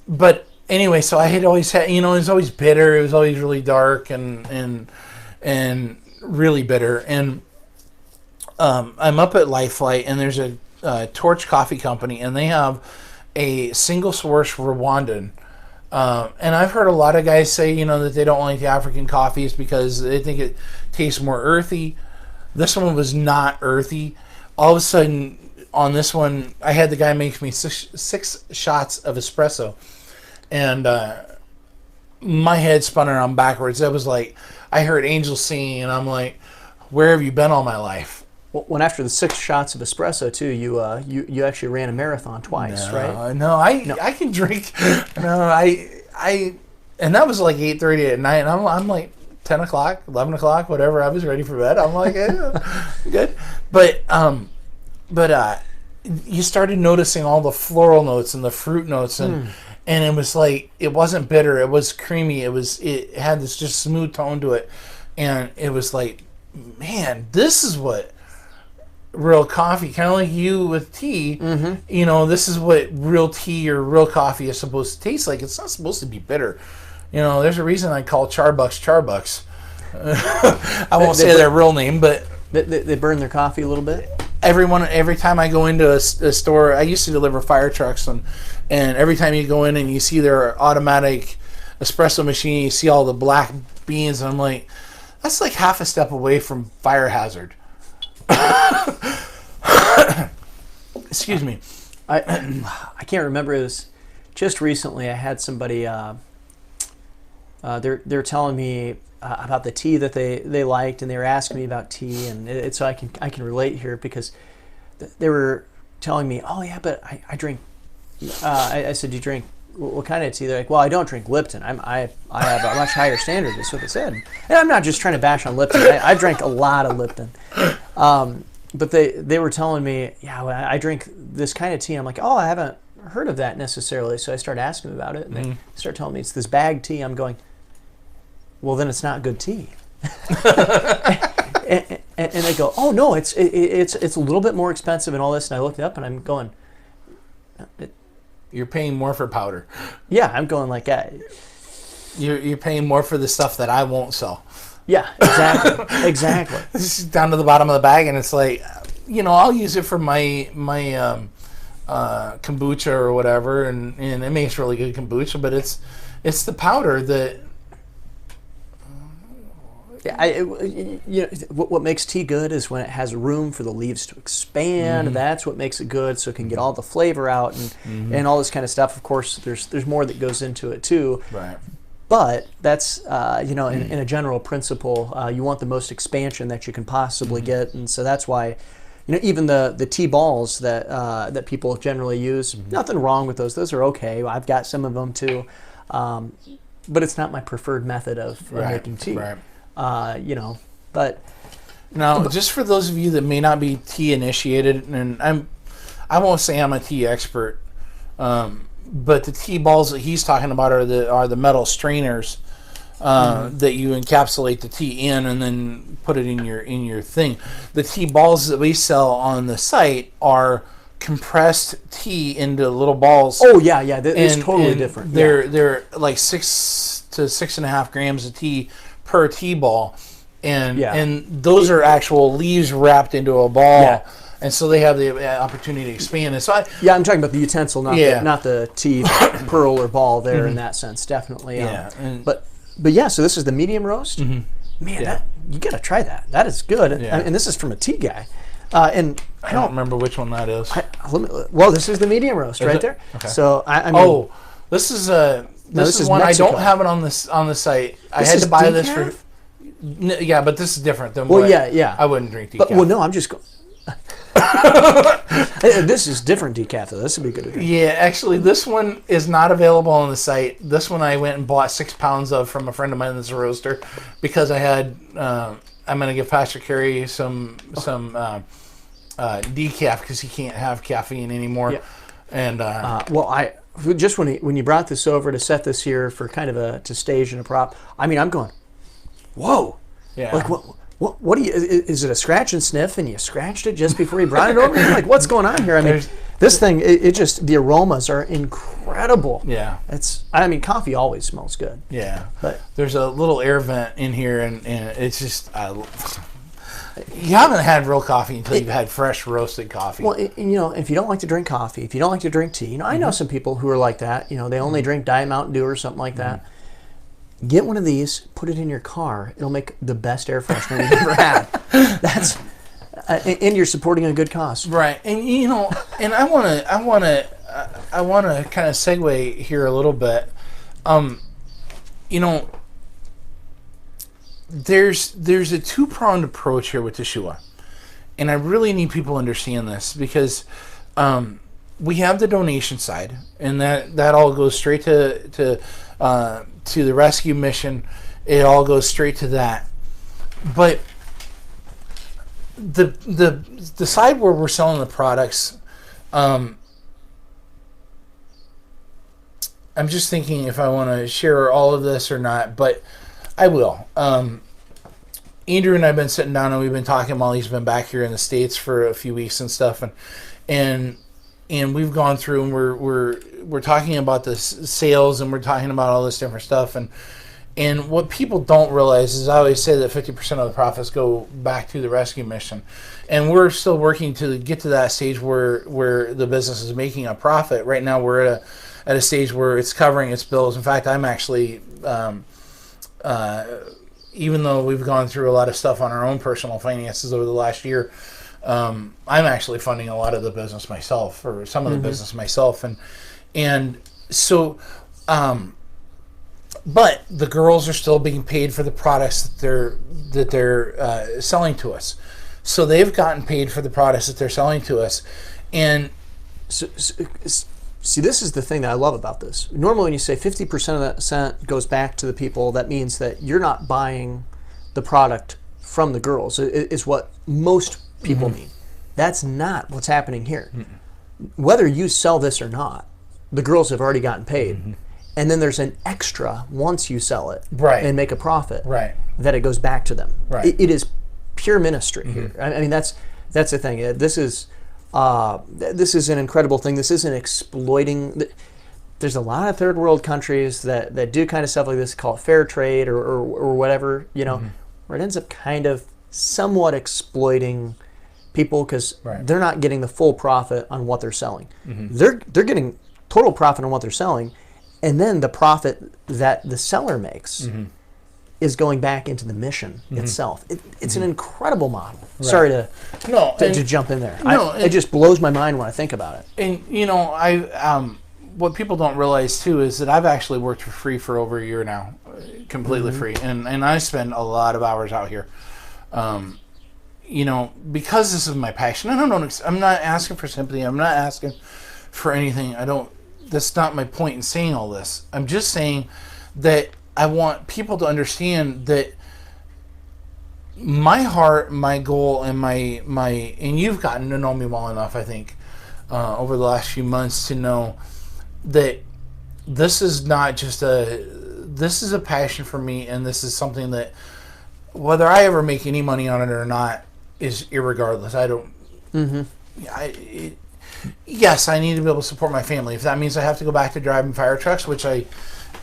A: But anyway, so I had always had, it was always bitter. It was always really dark and really bitter. And I'm up at Life Flight, and there's a Torch Coffee Company, and they have a single source Rwandan. And I've heard a lot of guys say, that they don't like the African coffees because they think it tastes more earthy. This one was not earthy. All of a sudden, on this one, I had the guy make me six shots of espresso, and my head spun around backwards. That was like, I heard angels singing, and I'm like, where have you been all my life?
B: Well, when after the 6 shots of espresso too, you actually ran a marathon twice, right?
A: No, I can drink. No, I and that was like 8:30 at night, and I'm like 10 o'clock, 11 o'clock, whatever. I was ready for bed. I'm like, good. But you started noticing all the floral notes and the fruit notes, and it was like, it wasn't bitter. It was creamy. It had this just smooth tone to it, and it was like, man, this is what real coffee, kind of like you with tea. This is what real tea or real coffee is supposed to taste like. It's not supposed to be bitter. There's a reason I call Charbucks. I won't say their real name, but
B: they burn their coffee a little bit.
A: Every time I go into a store, I used to deliver fire trucks, and every time you go in and you see their automatic espresso machine, you see all the black beans, and I'm like, that's like half a step away from fire hazard. Excuse me.
B: I can't remember. It was just recently. I had somebody. They're telling me about the tea that they liked, and they were asking me about tea, and so I can relate here because they were telling me, oh yeah, but I drink. I said, do you drink what kind of tea? They're like, well, I don't drink Lipton. I have a much higher standard. That's what they said. And I'm not just trying to bash on Lipton. I drank a lot of Lipton. But they were telling me, yeah, well, I drink this kind of tea. I'm like, oh, I haven't heard of that necessarily. So I started asking them about it, and they start telling me it's this bag tea. I'm going, well, then it's not good tea. and they go, oh no, it's a little bit more expensive and all this. And I looked it up, and I'm going,
A: you're paying more for powder.
B: Yeah, I'm going like,
A: you're paying more for the stuff that I won't sell.
B: Yeah, exactly.
A: This is down to the bottom of the bag, and it's like, I'll use it for my kombucha or whatever, and it makes really good kombucha. But it's the powder that.
B: Yeah, what makes tea good is when it has room for the leaves to expand. That's what makes it good, so it can get all the flavor out and all this kind of stuff. Of course, there's more that goes into it too.
A: Right.
B: But that's in a general principle, you want the most expansion that you can possibly get, and so that's why, even the tea balls that people generally use, nothing wrong with those. Those are okay. I've got some of them too, but it's not my preferred method of making tea.
A: Right.
B: But
A: now, just for those of you that may not be tea initiated, and I won't say I'm a tea expert, but the tea balls that he's talking about are the metal strainers that you encapsulate the tea in and then put it in your thing. The tea balls that we sell on the site are compressed tea into little balls.
B: Oh yeah, it's totally different.
A: They're like 6 to 6.5 grams of tea per tea ball, and those are actual leaves wrapped into a ball. Yeah. And so they have the opportunity to expand. And so
B: I'm talking about the utensil, not the tea pearl or ball there in that sense, definitely. But yeah, so this is the medium roast. Man, you got to try that. That is good. And this is from a tea guy. And
A: I don't remember which one that is.
B: This is the medium roast right there. Okay. So I mean,
A: this is one Mexico. I don't have it on the site. I had to buy this for. Yeah, but this is different than. I wouldn't drink decaf.
B: No, I'm just going. This is different decaf though. This would be good.
A: Yeah, actually, this one is not available on the site. This one I went and bought 6 pounds of from a friend of mine that's a roaster because I had. I'm going to give Pastor Kerry some decaf because he can't have caffeine anymore. Yeah. And
B: I just when you brought this over to set this here for kind of to stage and a prop. I mean, I'm going, whoa,
A: yeah,
B: like what do you? Is it a scratch and sniff, and you scratched it just before you brought it over? You're like, what's going on here? I mean, this thing, it just, the aromas are incredible.
A: Yeah.
B: Coffee always smells good.
A: Yeah. But there's a little air vent in here, and it's just, You haven't had real coffee until you've had fresh roasted coffee.
B: Well, if you don't like to drink coffee, if you don't like to drink tea, I know some people who are like that. They only drink Diet Mountain Dew or something like that. Get one of these, put it in your car. It'll make the best air freshener you've ever had. That's and you're supporting a good cause,
A: right? And and I want to kind of segue here a little bit. There's a two-pronged approach here with Teshuah, and I really need people to understand this because we have the donation side, and that all goes straight to the rescue mission. It all goes straight to that, but the side where we're selling the products, I'm just thinking if I want to share all of this or not, but I will. Andrew and I have been sitting down and we've been talking while he's been back here in the States for a few weeks and stuff, and we've gone through and we're talking about the sales and we're talking about all this different stuff, and what people don't realize is I always say that 50% of the profits go back to the rescue mission, and we're still working to get to that stage where the business is making a profit. Right now we're at a stage where it's covering its bills. In fact, I'm actually even though we've gone through a lot of stuff on our own personal finances over the last year, I'm actually funding a lot of the business myself, or some of the business myself, and so but the girls are still being paid for the products that they're selling to us. So they've gotten paid for the products that they're selling to us, and
B: see, this is the thing that I love about this. Normally, when you say 50% of that cent goes back to the people, that means that you're not buying the product from the girls, is what most people mean. That's not what's happening here. Whether you sell this or not, the girls have already gotten paid. And then there's an extra once you sell it and make a profit that it goes back to them. It is pure ministry here. I mean, that's the thing. This is an incredible thing. This isn't exploiting. There's a lot of third world countries that do kind of stuff like this, call it fair trade or whatever, where it ends up kind of somewhat exploiting people because they're not getting the full profit on what they're selling. They're getting total profit on what they're selling, and then the profit that the seller makes is going back into the mission itself. It's an incredible model. Sorry to jump in there. It just blows my mind when I think about it.
A: And what people don't realize too is that I've actually worked for free for over a year now, completely free, and I spend a lot of hours out here. Because this is my passion. I'm not asking for sympathy. I'm not asking for anything. That's not my point in saying all this. I'm just saying that I want people to understand that my heart, my goal, and and you've gotten to know me well enough, I think, over the last few months to know that this is not just this is a passion for me, and this is something that whether I ever make any money on it or not is irregardless. I don't. Yes, I need to be able to support my family. If that means I have to go back to driving fire trucks, which I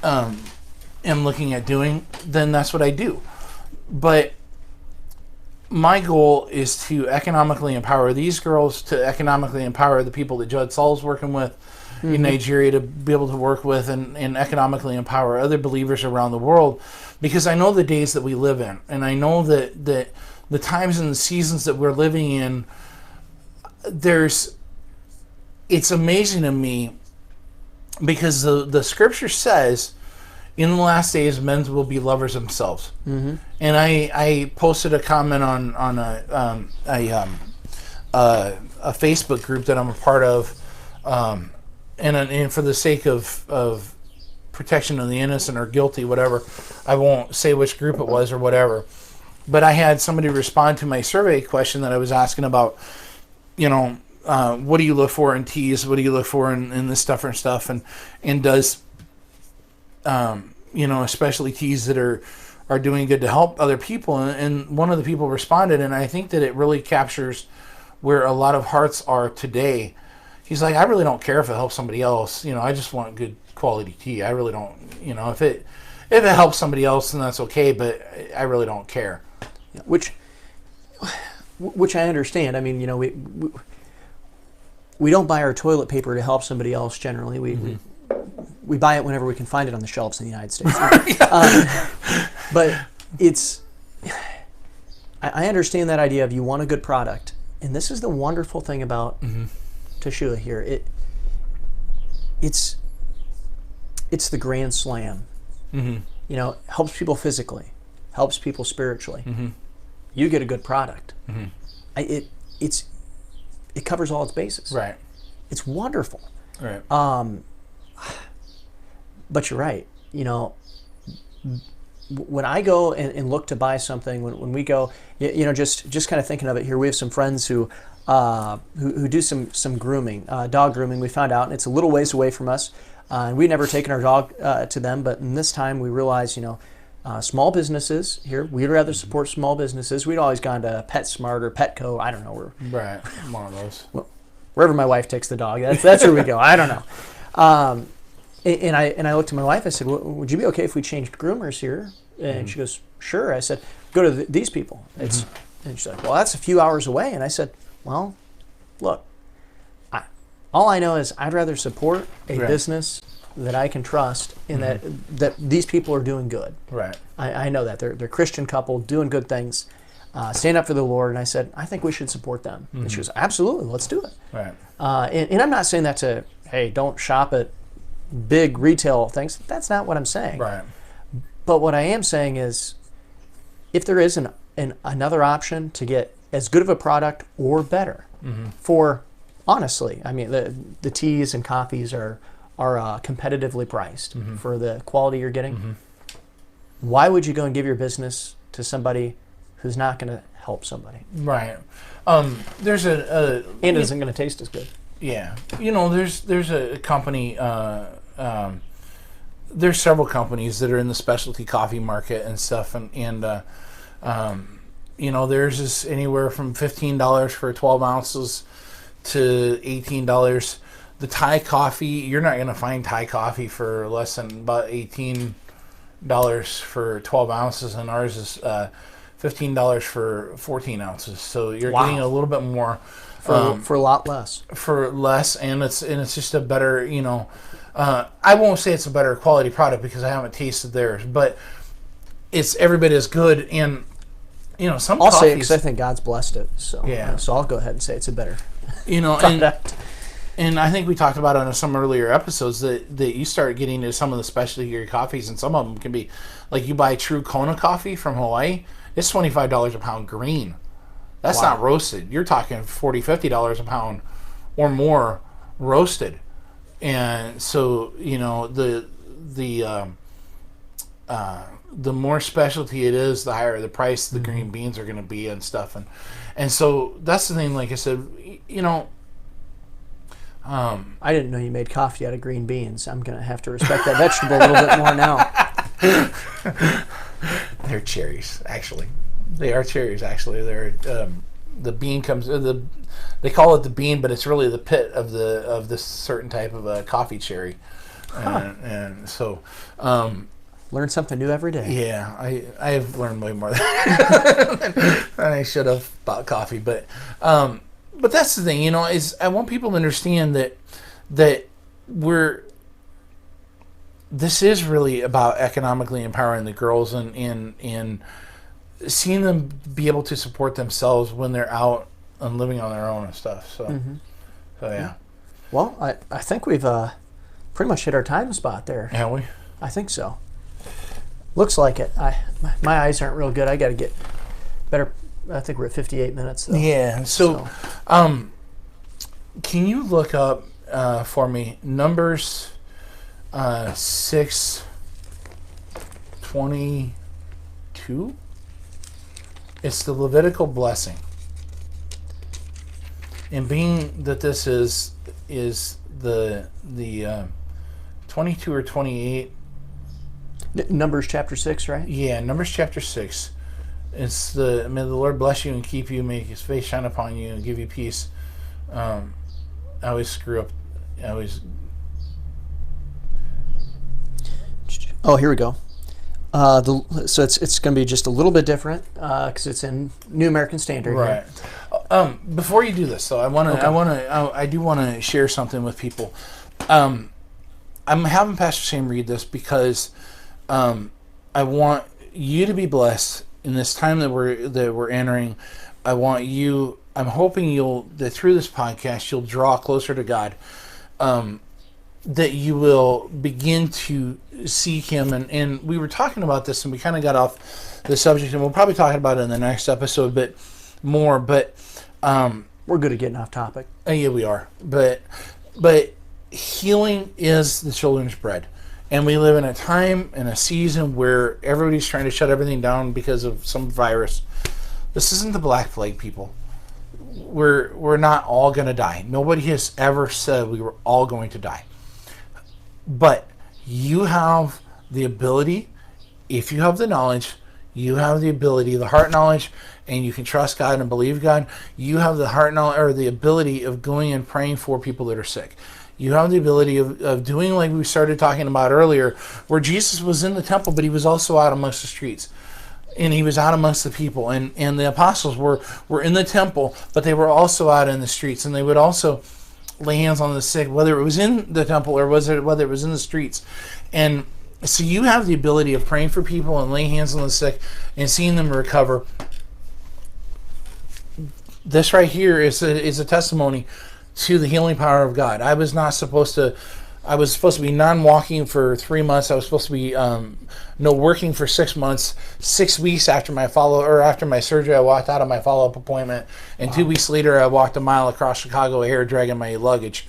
A: am looking at doing, then that's what I do. But my goal is to economically empower these girls, to economically empower the people that Judd Saul's working with in Nigeria, to be able to work with and economically empower other believers around the world, because I know the days that we live in, and I know that the times and the seasons that we're living in, it's amazing to me because the scripture says in the last days men will be lovers themselves. And I posted a comment on a Facebook group that I'm a part of, and for the sake of protection of the innocent or guilty, whatever, I won't say which group it was or whatever, but I had somebody respond to my survey question that I was asking about, what do you look for in teas? What do you look for in this different stuff? And does, especially teas that are doing good to help other people? And one of the people responded, and I think that it really captures where a lot of hearts are today. He's like, I really don't care if it helps somebody else. I just want good quality tea. I really don't, if it helps somebody else, then that's okay, but I really don't care.
B: Which which I understand. I mean, we don't buy our toilet paper to help somebody else. Generally, we buy it whenever we can find it on the shelves in the United States. But it's, I understand that idea of you want a good product, and this is the wonderful thing about Teshuah here. It's the grand slam. Helps people physically, helps people spiritually. You get a good product. It covers all its bases.
A: Right.
B: It's wonderful.
A: Right.
B: But you're right. When I go and look to buy something, when we go, just kind of thinking of it here, we have some friends who do some grooming, dog grooming. We found out, and it's a little ways away from us. And we'd never taken our dog to them, but in this time we realized, small businesses here. We'd rather support small businesses. We'd always gone to PetSmart or Petco. I don't know.
A: Right, one of those.
B: Well, wherever my wife takes the dog, that's where we go. I don't know. And I looked at my wife. I said, "Would you be okay if we changed groomers here?" And she goes, "Sure." I said, "Go to these people." And she's like, "Well, that's a few hours away." And I said, "Well, look, all I know is I'd rather support a business that I can trust in that these people are doing good."
A: Right.
B: I know that they're a Christian couple doing good things, stand up for the Lord. And I said, I think we should support them. And she goes, "Absolutely, let's do it."
A: Right.
B: And I'm not saying that to, hey, don't shop at big retail things. That's not what I'm saying.
A: Right.
B: But what I am saying is, if there is another option to get as good of a product or better, for honestly, I mean the teas and coffees are competitively priced for the quality you're getting. Why would you go and give your business to somebody who's not going to help somebody?
A: Right. There's and
B: it isn't going to taste as good.
A: Yeah. There's a company. There's several companies that are in the specialty coffee market and stuff, and theirs is anywhere from $15 for 12 ounces to $18. The Thai coffee, you're not going to find Thai coffee for less than about $18 for 12 ounces, and ours is $15 for 14 ounces. So you're getting a little bit more
B: for a lot less.
A: For less, and it's just a better, I won't say it's a better quality product because I haven't tasted theirs, but it's every bit as good. And some
B: I'll say it because I think God's blessed it. So
A: yeah.
B: So I'll go ahead and say it's a better
A: product. And I think we talked about it on some earlier episodes that you start getting into some of the specialty coffees, and some of them can be like you buy true Kona coffee from Hawaii. It's $25 a pound green. That's not roasted. You're talking $40, $50 a pound or more roasted. And so the more specialty it is, the higher the price the green beans are going to be and stuff. And so that's the thing. Like I said,
B: I didn't know you made coffee out of green beans. I'm going to have to respect that vegetable a little bit more now.
A: They're cherries, actually. They are cherries, actually. They're the bean comes. They call it the bean, but it's really the pit of this certain type of a coffee cherry, and so
B: learn something new every day.
A: Yeah, I have learned way more than I should have about coffee, but that's the thing, is I want people to understand that this is really about economically empowering the girls and seeing them be able to support themselves when they're out and living on their own and stuff. So, so yeah.
B: Well, I think we've pretty much hit our time spot there.
A: Have we?
B: I think so. Looks like it. My eyes aren't real good. I got to get better. I think we're at 58 minutes, though.
A: Yeah. So, can you look up for me Numbers 6:22? It's the Levitical blessing. And being that this is the 22 or 28.
B: Numbers chapter 6, right?
A: Yeah, Numbers chapter 6. It's may the Lord bless you and keep you, make his face shine upon you and give you peace. I always screw up.
B: Oh, here we go. So it's going to be just a little bit different because it's in New American Standard.
A: Right. Before you do this, though, I do want to share something with people. I'm having Pastor Sam read this because I want you to be blessed in this time that we're entering. I'm hoping that through this podcast you'll draw closer to God. That you will begin to seek Him. And we were talking about this, and we kind of got off the subject, and we'll probably talk about it in the next episode a bit more. But
B: we're good at getting off topic.
A: Yeah, we are. But healing is the children's bread. And we live in a time and a season where everybody's trying to shut everything down because of some virus. This isn't the Black Plague, people. We're not all going to die. Nobody has ever said we were all going to die. But you have the ability, if you have the knowledge, you have the ability, the heart knowledge, and you can trust God and believe God. You have the heart knowledge, or the ability of going and praying for people that are sick. You have the ability of doing like we started talking about earlier, where Jesus was in the temple, but He was also out amongst the streets. And He was out amongst the people. And the apostles were in the temple, but they were also out in the streets. And they would also lay hands on the sick, whether it was in the temple or whether it was in the streets. And so you have the ability of praying for people and laying hands on the sick and seeing them recover. This right here is a testimony to the healing power of God. I was supposed to be non-walking for 3 months. I was supposed to be working for 6 months. 6 weeks after my surgery, I walked out of my follow-up appointment, and 2 weeks later, I walked a mile across Chicago Air dragging my luggage.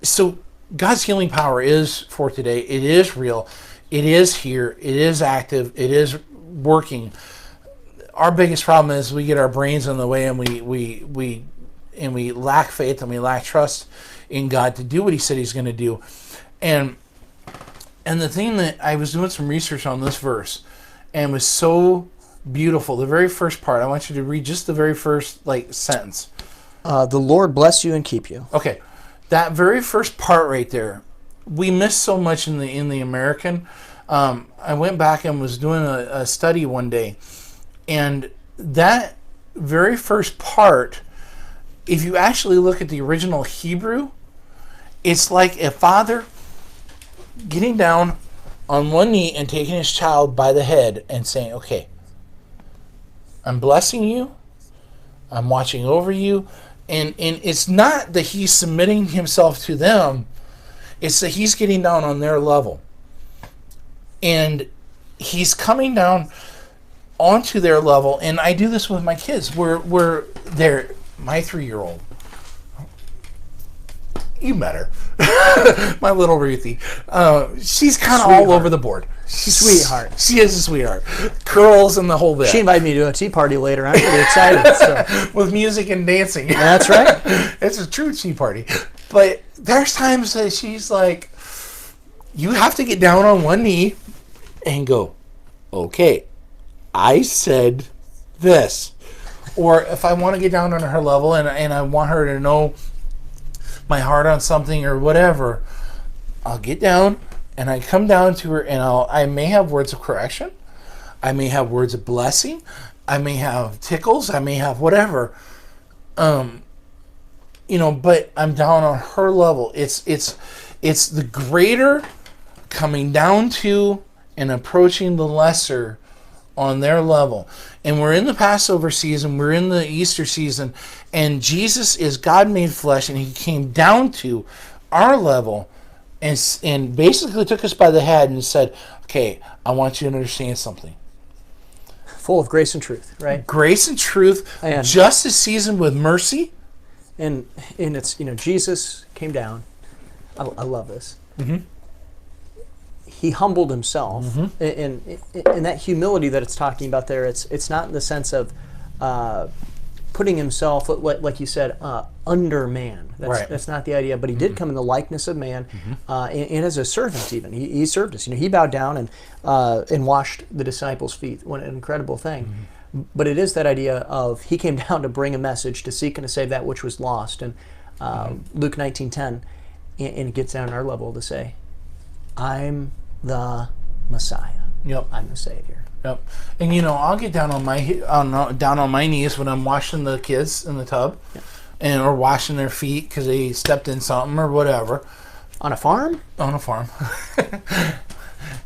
A: So God's healing power is for today. It is real. It is here. It is active. It is working. Our biggest problem is we get our brains in the way, and we lack faith and we lack trust in God to do what He said He's going to do. And the thing that I was doing some research on this verse, and was so beautiful. The very first part, I want you to read just the very first sentence.
B: The Lord bless you and keep you.
A: Okay, that very first part right there, we miss so much in the American. I went back and was doing a study one day, and that very first part, if you actually look at the original Hebrew, it's like a father getting down on one knee and taking his child by the head and saying, okay, I'm blessing you, I'm watching over you, and it's not that he's submitting himself to them, it's that he's getting down on their level. And he's coming down onto their level, and I do this with my kids. They're my 3-year-old. You met her. My little Ruthie. She's kind of all over the board.
B: Sweetheart.
A: She is a sweetheart. Curls and the whole bit.
B: She invited me to a tea party later. I'm pretty excited. So.
A: With music and dancing.
B: That's right.
A: It's a true tea party. But there's times that she's like, you have to get down on one knee and go, okay, I said this. Or if I want to get down on her level and I want her to know my heart on something or whatever, I'll get down and I come down to her, and I may have words of correction, I may have words of blessing, I may have tickles, I may have whatever, but I'm down on her level. It's the greater coming down to and approaching the lesser on their level. And we're in the Passover season, we're in the Easter season, and Jesus is God made flesh, and He came down to our level and basically took us by the head and said, okay, I want you to understand something.
B: Full of grace and truth, right?
A: Grace and truth,
B: and
A: justice seasoned with mercy.
B: And it's, Jesus came down. I love this. Mm-hmm. He humbled Himself, mm-hmm. and that humility that it's talking about there, it's not in the sense of putting Himself, like you said, under man. That's not the idea. But He did come in the likeness of man, mm-hmm. And as a servant even. He served us. He bowed down and washed the disciples' feet. What an incredible thing. Mm-hmm. But it is that idea of He came down to bring a message, to seek and to save that which was lost. And Luke 19:10, and it gets down on our level to say, I'm the Messiah.
A: Yep.
B: I'm the Savior.
A: Yep. And I'll get down on my knees when I'm washing the kids in the tub, or washing their feet because they stepped in something or whatever.
B: On a farm?
A: On a farm.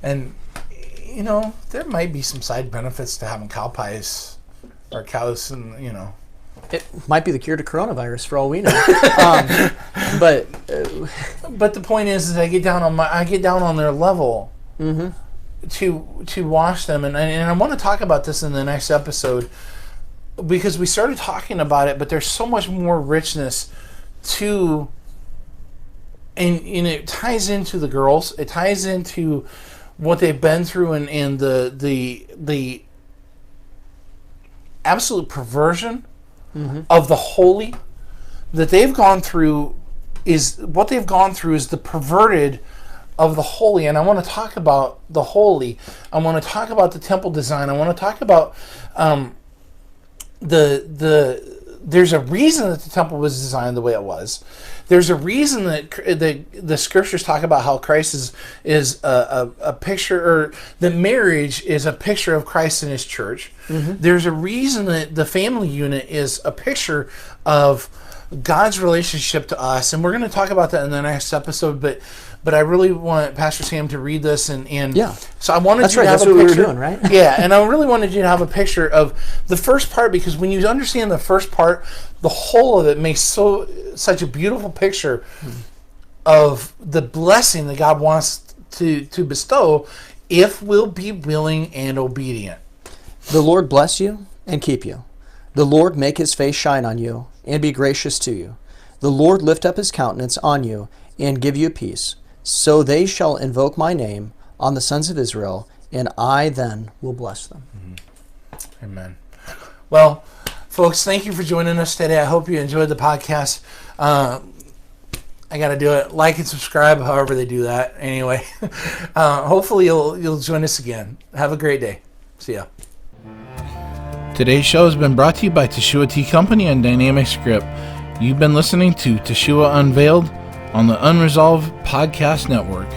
A: And there might be some side benefits to having cow pies or cows, and
B: It might be the cure to coronavirus for all we know. But
A: the point is I get down on their level to wash them, and I want to talk about this in the next episode because we started talking about it, but there's so much more richness to, and it ties into the girls. It ties into what they've been through and the absolute perversion of the holy that they've gone through is the perverted of the holy. And I want to talk about the holy. I want to talk about the temple design. I want to talk about there's a reason that the temple was designed the way it was. There's a reason that the scriptures talk about how Christ is a picture, or that marriage is a picture of Christ and his church. There's a reason that the family unit is a picture of God's relationship to us, and we're going to talk about that in the next episode. But I really want Pastor Sam to read this, and so I wanted you to have a picture. That's what we were doing, right? Yeah, and I really wanted you to have a picture of the first part, because when you understand the first part, the whole of it makes such a beautiful picture of the blessing that God wants to bestow if we'll be willing and obedient.
B: The Lord bless you and keep you. The Lord make his face shine on you and be gracious to you. The Lord lift up his countenance on you and give you peace. So they shall invoke my name on the sons of Israel, and I then will bless them.
A: Amen. Well, folks, thank you for joining us today. I hope you enjoyed the podcast. I got to do it. Like and subscribe, however they do that. Anyway, hopefully you'll join us again. Have a great day. See ya. Today's show has been brought to you by Teshuah Tea Company and Dynamic Script. You've been listening to Teshuah Unveiled on the Unresolved Podcast Network.